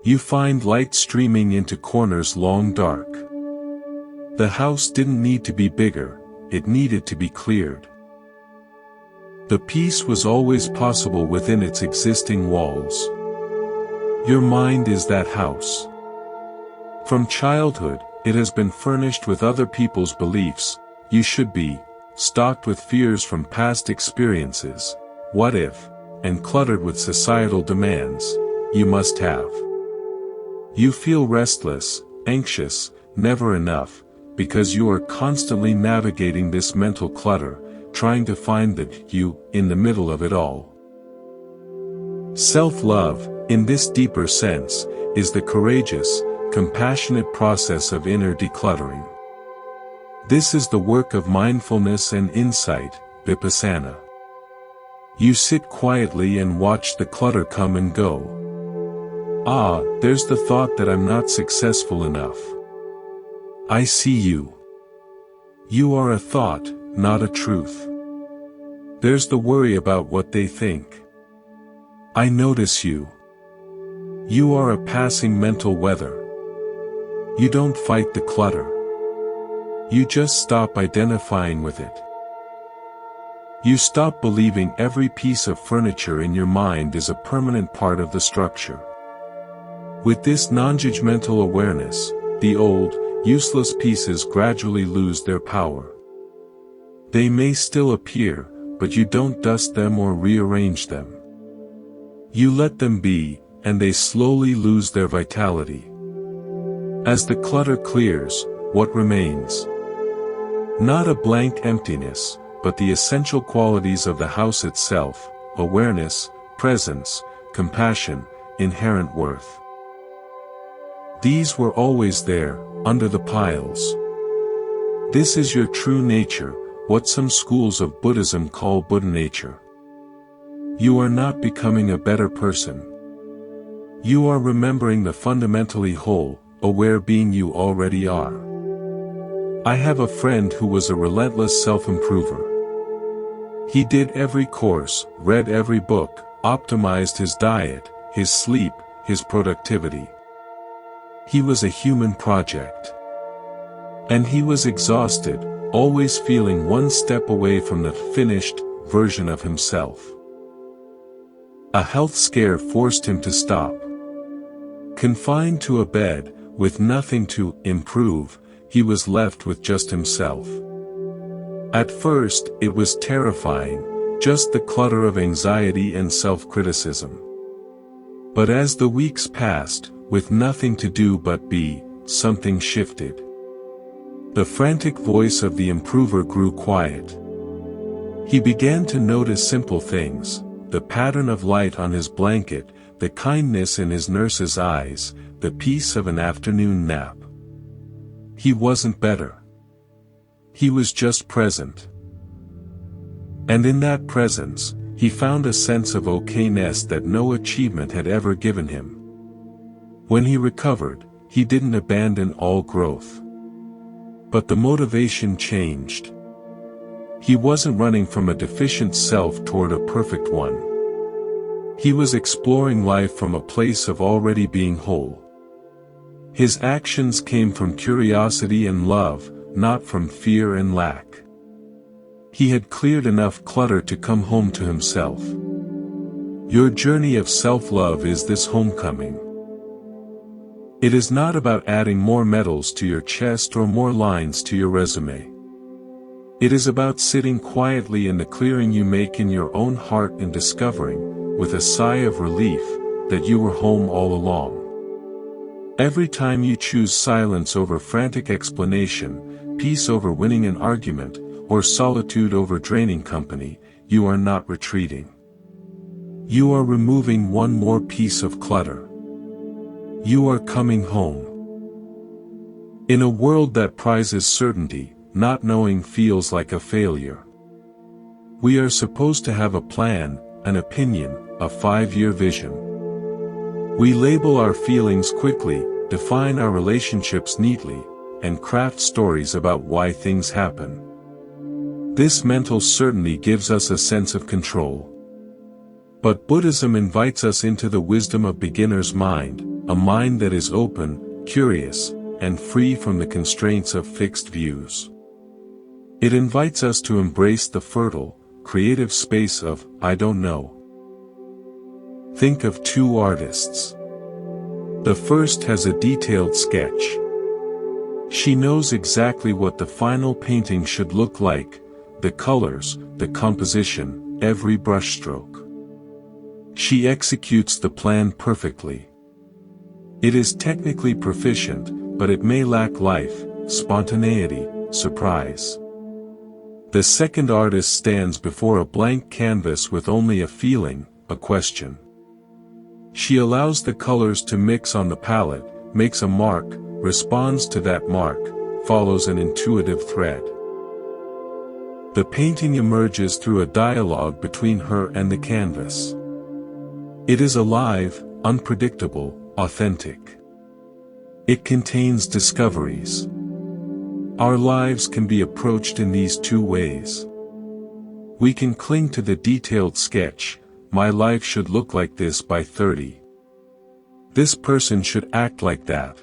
You find light streaming into corners long dark. The house didn't need to be bigger, it needed to be cleared. The peace was always possible within its existing walls. Your mind is that house. From childhood, it has been furnished with other people's beliefs, you should be, stocked with fears from past experiences, what if, and cluttered with societal demands, you must have. You feel restless, anxious, never enough, because you are constantly navigating this mental clutter, trying to find that you, in the middle of it all. Self-love, in this deeper sense, is the courageous, compassionate process of inner decluttering. This is the work of mindfulness and insight, vipassana. You sit quietly and watch the clutter come and go. Ah, there's the thought that I'm not successful enough. I see you. You are a thought, not a truth. There's the worry about what they think. I notice you. You are a passing mental weather. You don't fight the clutter. You just stop identifying with it. You stop believing every piece of furniture in your mind is a permanent part of the structure. With this non-judgmental awareness, the old, useless pieces gradually lose their power. They may still appear, but you don't dust them or rearrange them. You let them be, and they slowly lose their vitality. As the clutter clears, what remains? Not a blank emptiness, but the essential qualities of the house itself: awareness, presence, compassion, inherent worth. These were always there, under the piles. This is your true nature, what some schools of Buddhism call Buddha nature. You are not becoming a better person. You are remembering the fundamentally whole, aware being you already are. I have a friend who was a relentless self-improver. He did every course, read every book, optimized his diet, his sleep, his productivity. He was a human project. And he was exhausted, always feeling one step away from the finished version of himself. A health scare forced him to stop. Confined to a bed, with nothing to improve, he was left with just himself. At first, it was terrifying, just the clutter of anxiety and self-criticism. But as the weeks passed, with nothing to do but be, something shifted. The frantic voice of the improver grew quiet. He began to notice simple things, the pattern of light on his blanket, the kindness in his nurse's eyes, the peace of an afternoon nap. He wasn't better. He was just present. And in that presence, he found a sense of okayness that no achievement had ever given him. When he recovered, he didn't abandon all growth. But the motivation changed. He wasn't running from a deficient self toward a perfect one. He was exploring life from a place of already being whole. His actions came from curiosity and love, not from fear and lack. He had cleared enough clutter to come home to himself. Your journey of self-love is this homecoming. It is not about adding more medals to your chest or more lines to your resume. It is about sitting quietly in the clearing you make in your own heart and discovering, with a sigh of relief, that you were home all along. Every time you choose silence over frantic explanation, peace over winning an argument, or solitude over draining company, you are not retreating. You are removing one more piece of clutter. You are coming home. In a world that prizes certainty, not knowing feels like a failure. We are supposed to have a plan, an opinion, a 5-year vision. We label our feelings quickly, define our relationships neatly, and craft stories about why things happen. This mental certainty gives us a sense of control. But Buddhism invites us into the wisdom of beginner's mind, a mind that is open, curious, and free from the constraints of fixed views. It invites us to embrace the fertile, creative space of, I don't know. Think of 2 artists. The first has a detailed sketch. She knows exactly what the final painting should look like, the colors, the composition, every brushstroke. She executes the plan perfectly. It is technically proficient, but it may lack life, spontaneity, surprise. The second artist stands before a blank canvas with only a feeling, a question. She allows the colors to mix on the palette, makes a mark, responds to that mark, follows an intuitive thread. The painting emerges through a dialogue between her and the canvas. It is alive, unpredictable, authentic. It contains discoveries. Our lives can be approached in these 2 ways. We can cling to the detailed sketch, my life should look like this by 30. This person should act like that.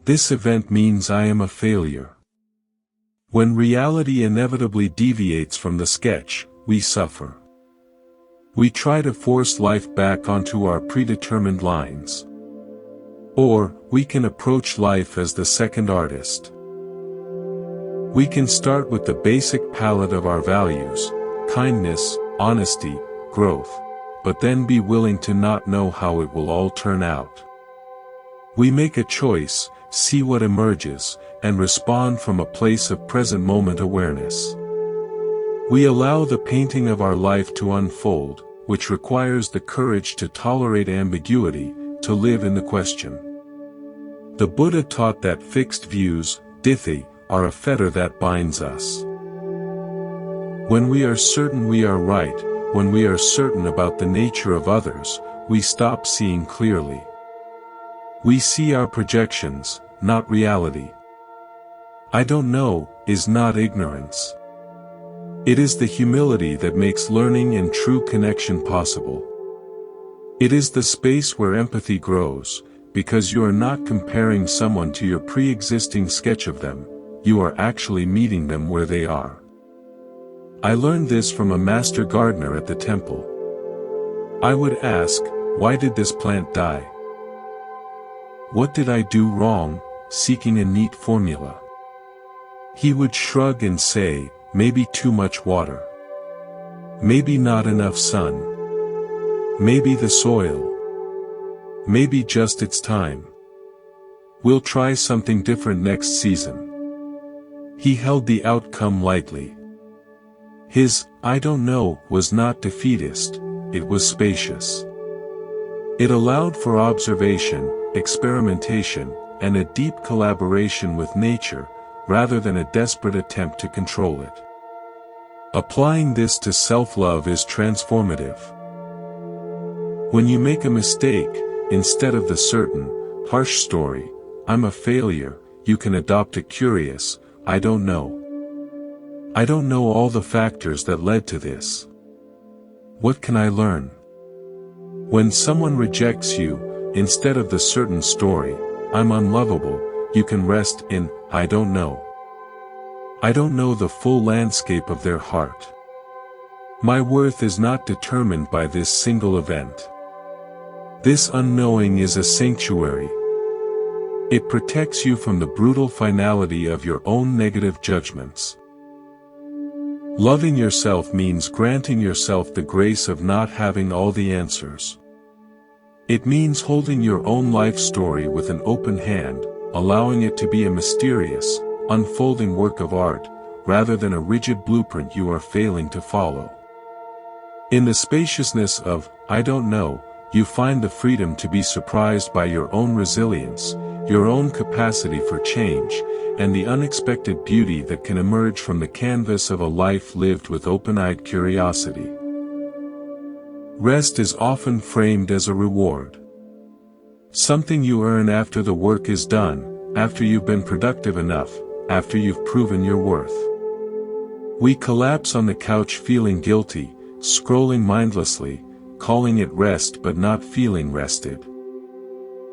This event means I am a failure. When reality inevitably deviates from the sketch, we suffer. We try to force life back onto our predetermined lines. Or, we can approach life as the second artist. We can start with the basic palette of our values, kindness, honesty, growth, but then be willing to not know how it will all turn out. We make a choice, see what emerges, and respond from a place of present moment awareness. We allow the painting of our life to unfold, which requires the courage to tolerate ambiguity, to live in the question. The Buddha taught that fixed views, ditthi, are a fetter that binds us. When we are certain we are right, when we are certain about the nature of others, we stop seeing clearly. We see our projections, not reality. I don't know, is not ignorance. It is the humility that makes learning and true connection possible. It is the space where empathy grows, because you are not comparing someone to your pre-existing sketch of them, you are actually meeting them where they are. I learned this from a master gardener at the temple. I would ask, why did this plant die? What did I do wrong, seeking a neat formula? He would shrug and say, maybe too much water. Maybe not enough sun. Maybe the soil. Maybe just its time. We'll try something different next season. He held the outcome lightly. His, I don't know, was not defeatist, it was spacious. It allowed for observation, experimentation, and a deep collaboration with nature, rather than a desperate attempt to control it. Applying this to self-love is transformative. When you make a mistake, instead of the certain, harsh story, I'm a failure, you can adopt a curious, I don't know. I don't know all the factors that led to this. What can I learn? When someone rejects you, instead of the certain story, I'm unlovable, you can rest in, I don't know. I don't know the full landscape of their heart. My worth is not determined by this single event. This unknowing is a sanctuary. It protects you from the brutal finality of your own negative judgments. Loving yourself means granting yourself the grace of not having all the answers. It means holding your own life story with an open hand, allowing it to be a mysterious, unfolding work of art, rather than a rigid blueprint you are failing to follow. In the spaciousness of, I don't know, you find the freedom to be surprised by your own resilience, your own capacity for change, and the unexpected beauty that can emerge from the canvas of a life lived with open-eyed curiosity. Rest is often framed as a reward. Something you earn after the work is done, after you've been productive enough, after you've proven your worth. We collapse on the couch feeling guilty, scrolling mindlessly, calling it rest but not feeling rested.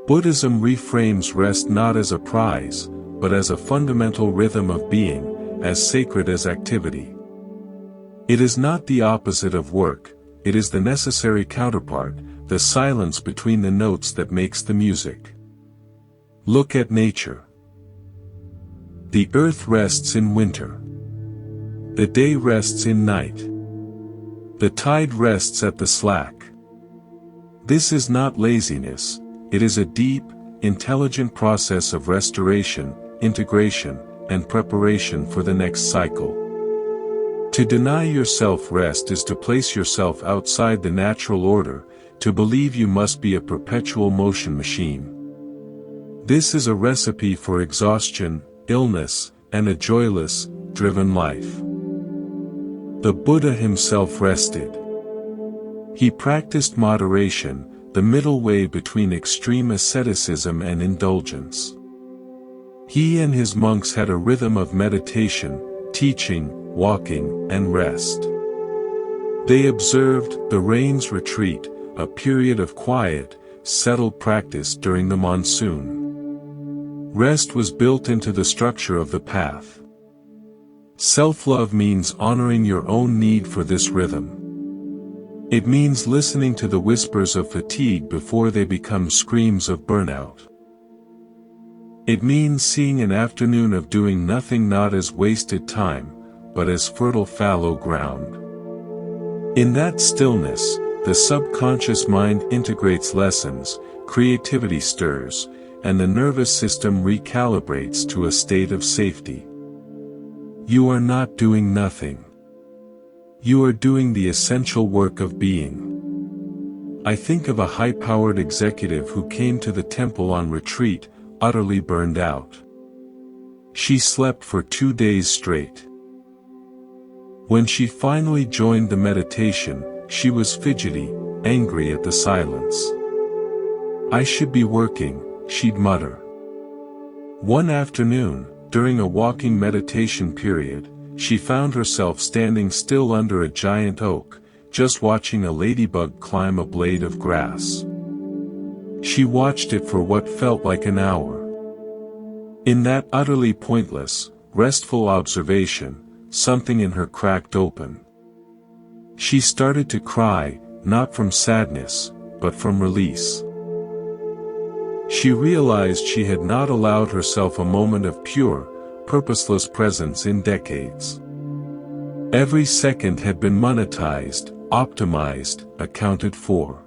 Buddhism reframes rest not as a prize, but as a fundamental rhythm of being, as sacred as activity. It is not the opposite of work, it is the necessary counterpart, the silence between the notes that makes the music. Look at nature. The earth rests in winter. The day rests in night. The tide rests at the slack. This is not laziness, it is a deep, intelligent process of restoration, integration, and preparation for the next cycle. To deny yourself rest is to place yourself outside the natural order, to believe you must be a perpetual motion machine. This is a recipe for exhaustion, illness, and a joyless, driven life. The Buddha himself rested. He practiced moderation, the middle way between extreme asceticism and indulgence. He and his monks had a rhythm of meditation, teaching, walking, and rest. They observed the rain's retreat, a period of quiet, settled practice during the monsoon. Rest was built into the structure of the path. Self-love means honoring your own need for this rhythm. It means listening to the whispers of fatigue before they become screams of burnout. It means seeing an afternoon of doing nothing not as wasted time, but as fertile fallow ground. In that stillness, the subconscious mind integrates lessons, creativity stirs, and the nervous system recalibrates to a state of safety. You are not doing nothing. You are doing the essential work of being. I think of a high-powered executive who came to the temple on retreat, utterly burned out. She slept for 2 days straight. When she finally joined the meditation, she was fidgety, angry at the silence. I should be working, she'd mutter. One afternoon, during a walking meditation period, she found herself standing still under a giant oak, just watching a ladybug climb a blade of grass. She watched it for what felt like an hour. In that utterly pointless, restful observation, something in her cracked open. She started to cry, not from sadness, but from release. She realized she had not allowed herself a moment of pure, purposeless presence in decades. Every second had been monetized, optimized, accounted for.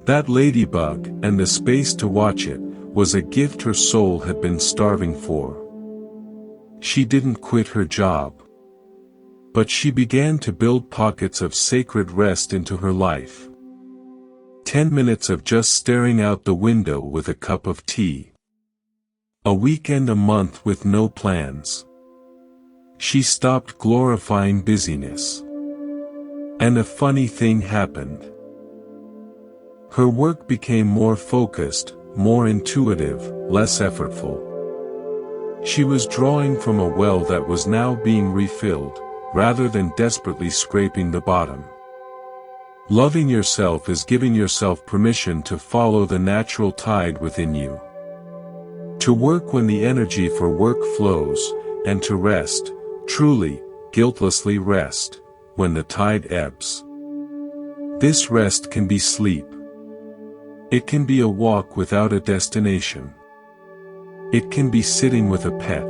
That ladybug, and the space to watch it, was a gift her soul had been starving for. She didn't quit her job. But she began to build pockets of sacred rest into her life. 10 minutes of just staring out the window with a cup of tea. A weekend a month with no plans. She stopped glorifying busyness. And a funny thing happened. Her work became more focused, more intuitive, less effortful. She was drawing from a well that was now being refilled, rather than desperately scraping the bottom. Loving yourself is giving yourself permission to follow the natural tide within you. To work when the energy for work flows, and to rest, truly, guiltlessly rest, when the tide ebbs. This rest can be sleep. It can be a walk without a destination. It can be sitting with a pet.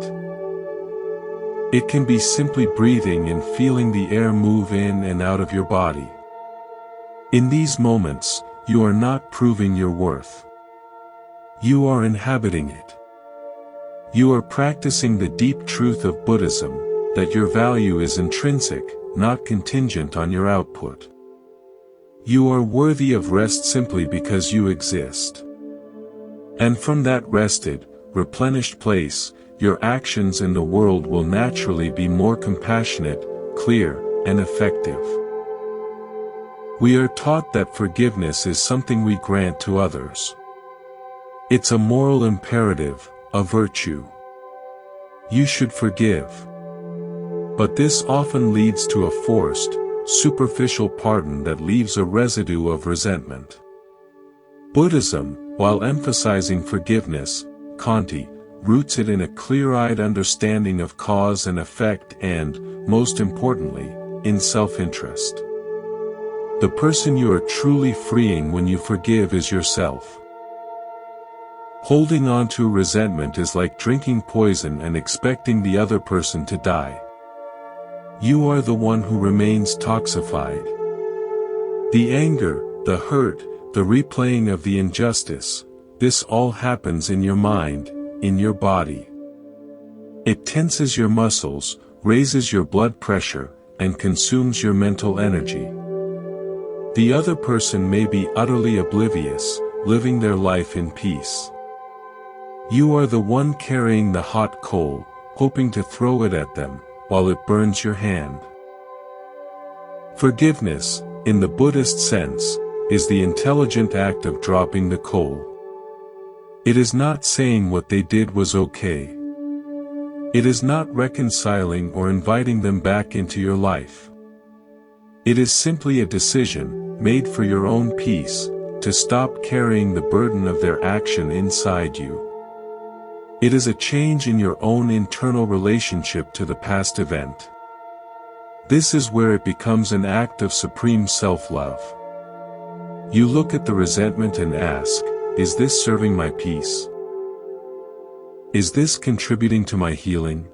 It can be simply breathing and feeling the air move in and out of your body. In these moments, you are not proving your worth. You are inhabiting it. You are practicing the deep truth of Buddhism, that your value is intrinsic, not contingent on your output. You are worthy of rest simply because you exist. And from that rested, replenished place, your actions in the world will naturally be more compassionate, clear, and effective. We are taught that forgiveness is something we grant to others. It's a moral imperative, a virtue. You should forgive. But this often leads to a forced, superficial pardon that leaves a residue of resentment. Buddhism, while emphasizing forgiveness, Kanti, roots it in a clear-eyed understanding of cause and effect and, most importantly, in self-interest. The person you are truly freeing when you forgive is yourself. Holding on to resentment is like drinking poison and expecting the other person to die. You are the one who remains toxified. The anger, the hurt, the replaying of the injustice, this all happens in your mind, in your body. It tenses your muscles, raises your blood pressure, and consumes your mental energy. The other person may be utterly oblivious, living their life in peace. You are the one carrying the hot coal, hoping to throw it at them, while it burns your hand. Forgiveness, in the Buddhist sense, is the intelligent act of dropping the coal. It is not saying what they did was okay. It is not reconciling or inviting them back into your life. It is simply a decision, made for your own peace, to stop carrying the burden of their action inside you. It is a change in your own internal relationship to the past event. This is where it becomes an act of supreme self-love. You look at the resentment and ask, is this serving my peace? Is this contributing to my healing?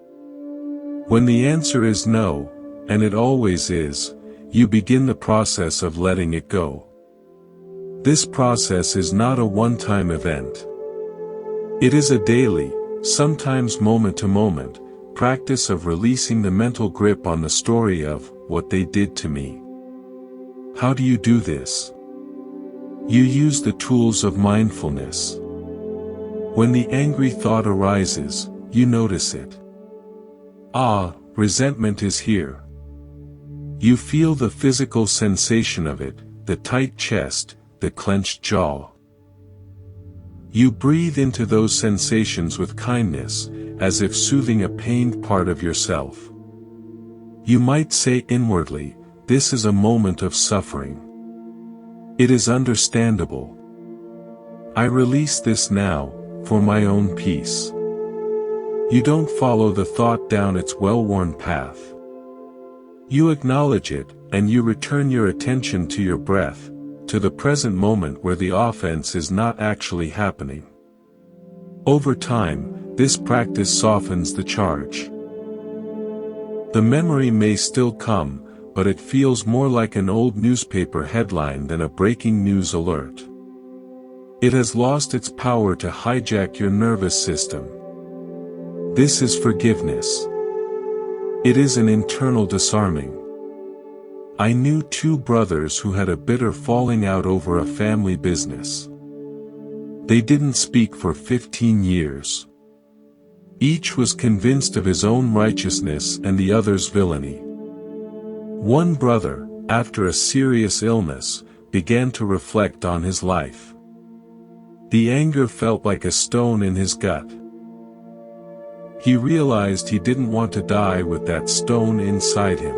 When the answer is no, and it always is, you begin the process of letting it go. This process is not a one-time event. It is a daily, sometimes moment-to-moment, practice of releasing the mental grip on the story of what they did to me. How do you do this? You use the tools of mindfulness. When the angry thought arises, you notice it. Ah, resentment is here. You feel the physical sensation of it, the tight chest, the clenched jaw. You breathe into those sensations with kindness, as if soothing a pained part of yourself. You might say inwardly, this is a moment of suffering. It is understandable. I release this now, for my own peace. You don't follow the thought down its well-worn path. You acknowledge it, and you return your attention to your breath, to the present moment where the offense is not actually happening. Over time, this practice softens the charge. The memory may still come, but it feels more like an old newspaper headline than a breaking news alert. It has lost its power to hijack your nervous system. This is forgiveness. It is an internal disarming. I knew two brothers who had a bitter falling out over a family business. They didn't speak for 15 years. Each was convinced of his own righteousness and the other's villainy. One brother, after a serious illness, began to reflect on his life. The anger felt like a stone in his gut. He realized he didn't want to die with that stone inside him.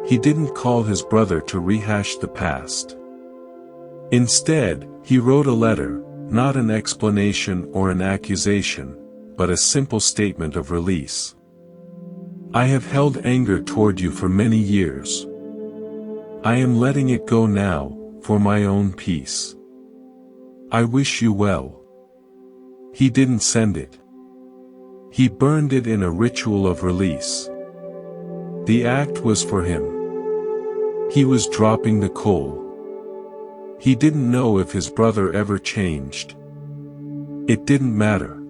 He didn't call his brother to rehash the past. Instead, he wrote a letter, not an explanation or an accusation, but a simple statement of release. I have held anger toward you for many years. I am letting it go now, for my own peace. I wish you well. He didn't send it. He burned it in a ritual of release. The act was for him. He was dropping the coal. He didn't know if his brother ever changed. It didn't matter.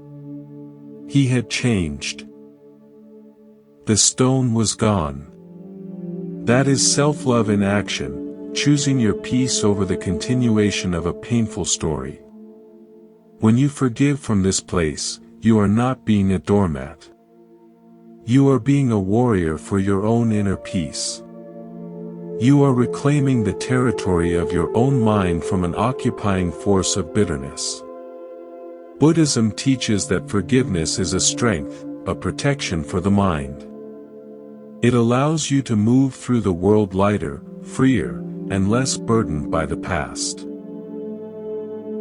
He had changed. The stone was gone. That is self-love in action, choosing your peace over the continuation of a painful story. When you forgive from this place, you are not being a doormat. You are being a warrior for your own inner peace. You are reclaiming the territory of your own mind from an occupying force of bitterness. Buddhism teaches that forgiveness is a strength, a protection for the mind. It allows you to move through the world lighter, freer, and less burdened by the past.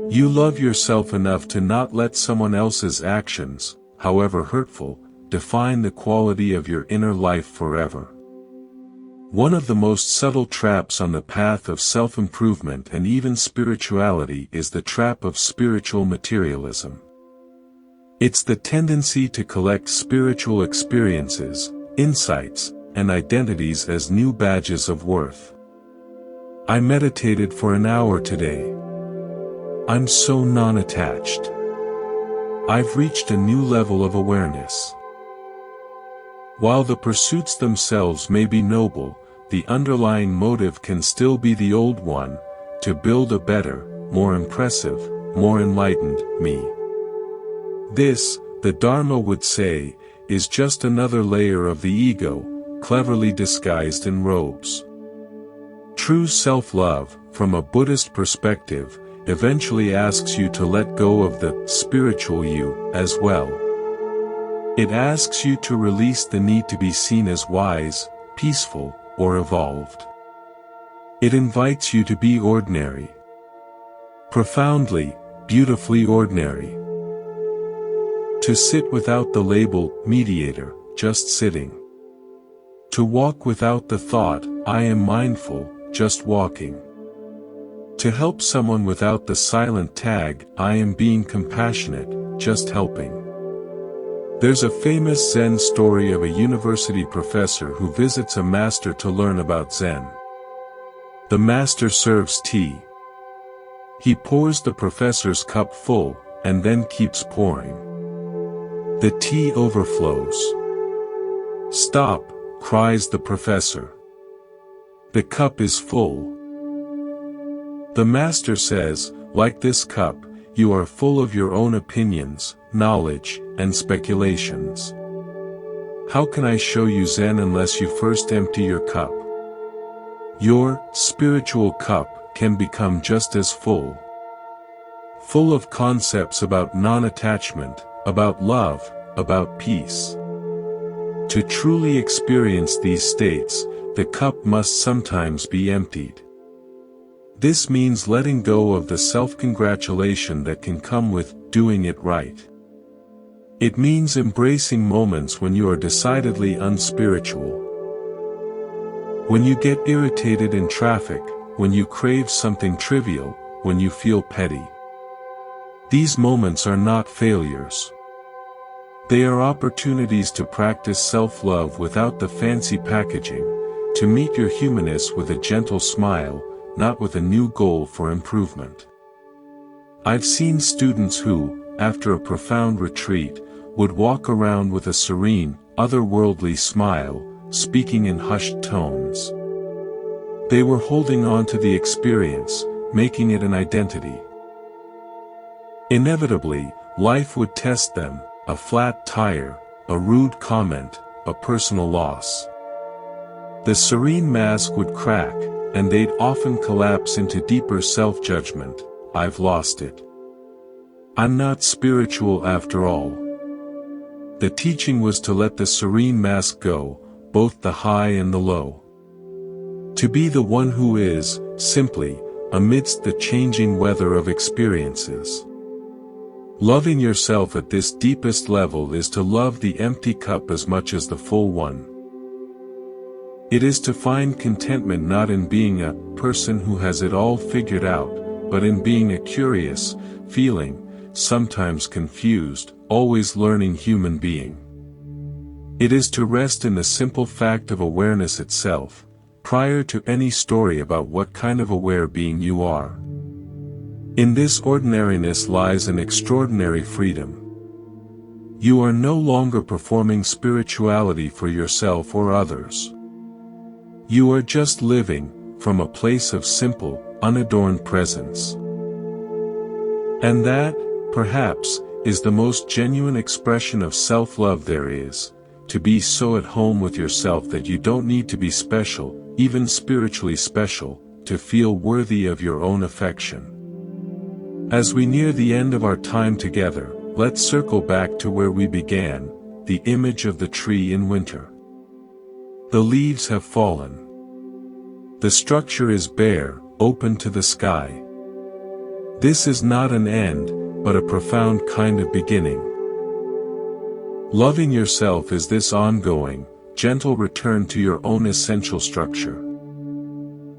You love yourself enough to not let someone else's actions, however hurtful, define the quality of your inner life forever. One of the most subtle traps on the path of self-improvement and even spirituality is the trap of spiritual materialism. It's the tendency to collect spiritual experiences, insights, and identities as new badges of worth. I meditated for an hour today. I'm so non-attached. I've reached a new level of awareness. While the pursuits themselves may be noble, the underlying motive can still be the old one, to build a better, more impressive, more enlightened me. This, the Dharma would say, is just another layer of the ego, cleverly disguised in robes. True self-love, from a Buddhist perspective, eventually asks you to let go of the spiritual you as well. It asks you to release the need to be seen as wise, peaceful, or evolved. It invites you to be ordinary. Profoundly, beautifully ordinary. To sit without the label, mediator, just sitting. To walk without the thought, I am mindful, just walking. To help someone without the silent tag, I am being compassionate, just helping. There's a famous Zen story of a university professor who visits a master to learn about Zen. The master serves tea. He pours the professor's cup full, and then keeps pouring. The tea overflows. Stop, cries the professor. The cup is full. The master says, like this cup, you are full of your own opinions, knowledge, and speculations. How can I show you Zen unless you first empty your cup? Your spiritual cup can become just as full. Full of concepts about non-attachment, about love, about peace. To truly experience these states, the cup must sometimes be emptied. This means letting go of the self-congratulation that can come with doing it right. It means embracing moments when you are decidedly unspiritual. When you get irritated in traffic, when you crave something trivial, when you feel petty. These moments are not failures. They are opportunities to practice self-love without the fancy packaging, to meet your humanness with a gentle smile, not with a new goal for improvement. I've seen students who, after a profound retreat, would walk around with a serene, otherworldly smile, speaking in hushed tones. They were holding on to the experience, making it an identity. Inevitably, life would test them, a flat tire, a rude comment, a personal loss. The serene mask would crack, and they'd often collapse into deeper self-judgment. I've lost it. I'm not spiritual after all. The teaching was to let the serene mask go, both the high and the low. To be the one who is, simply, amidst the changing weather of experiences. Loving yourself at this deepest level is to love the empty cup as much as the full one. It is to find contentment not in being a person who has it all figured out, but in being a curious, feeling, sometimes confused, always learning human being. It is to rest in the simple fact of awareness itself, prior to any story about what kind of aware being you are. In this ordinariness lies an extraordinary freedom. You are no longer performing spirituality for yourself or others. You are just living, from a place of simple, unadorned presence. And that, perhaps, is the most genuine expression of self-love there is, to be so at home with yourself that you don't need to be special, even spiritually special, to feel worthy of your own affection. As we near the end of our time together, let's circle back to where we began, the image of the tree in winter. The leaves have fallen. The structure is bare, open to the sky. This is not an end, but a profound kind of beginning. Loving yourself is this ongoing, gentle return to your own essential structure.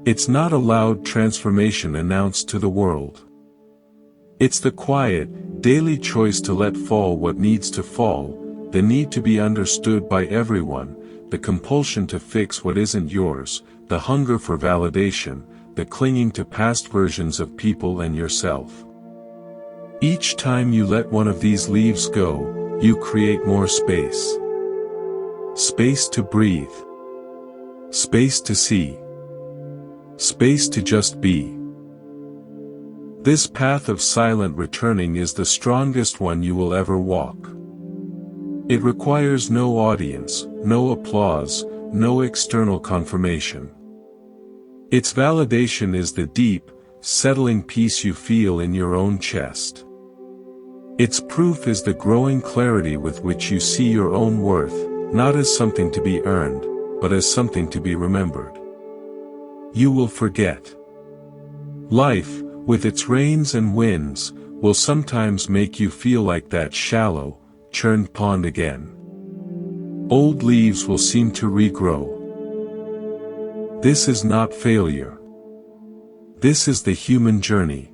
It's not a loud transformation announced to the world. It's the quiet, daily choice to let fall what needs to fall, the need to be understood by everyone, the compulsion to fix what isn't yours, the hunger for validation, the clinging to past versions of people and yourself. Each time you let one of these leaves go, you create more space. Space to breathe. Space to see. Space to just be. This path of silent returning is the strongest one you will ever walk. It requires no audience, no applause, no external confirmation. Its validation is the deep, settling peace you feel in your own chest. Its proof is the growing clarity with which you see your own worth, not as something to be earned, but as something to be remembered. You will forget. Life, with its rains and winds, will sometimes make you feel like that shallow, churned pond again. Old leaves will seem to regrow. This is not failure. This is the human journey.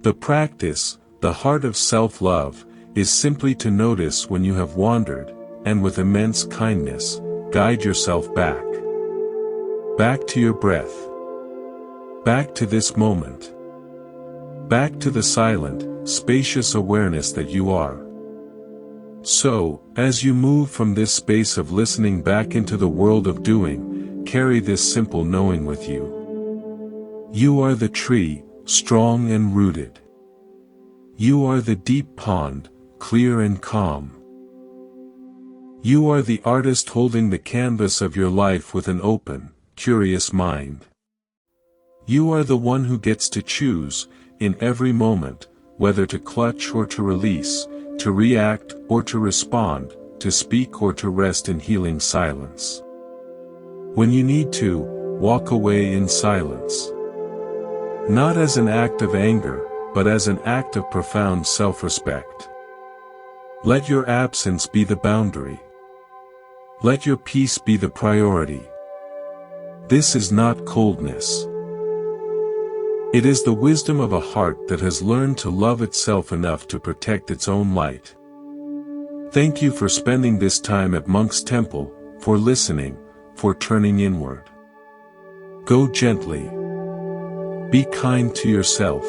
The practice, the heart of self-love, is simply to notice when you have wandered, and with immense kindness, guide yourself back. Back to your breath. Back to this moment. Back to the silent, spacious awareness that you are. So, as you move from this space of listening back into the world of doing, carry this simple knowing with you. You are the tree, strong and rooted. You are the deep pond, clear and calm. You are the artist holding the canvas of your life with an open, curious mind. You are the one who gets to choose, in every moment, whether to clutch or to release, to react or to respond, to speak or to rest in healing silence. When you need to, walk away in silence. Not as an act of anger, but as an act of profound self-respect. Let your absence be the boundary. Let your peace be the priority. This is not coldness. It is the wisdom of a heart that has learned to love itself enough to protect its own light. Thank you for spending this time at Monk's Temple, for listening, for turning inward. Go gently. Be kind to yourself.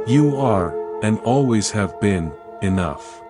You are, and always have been, enough.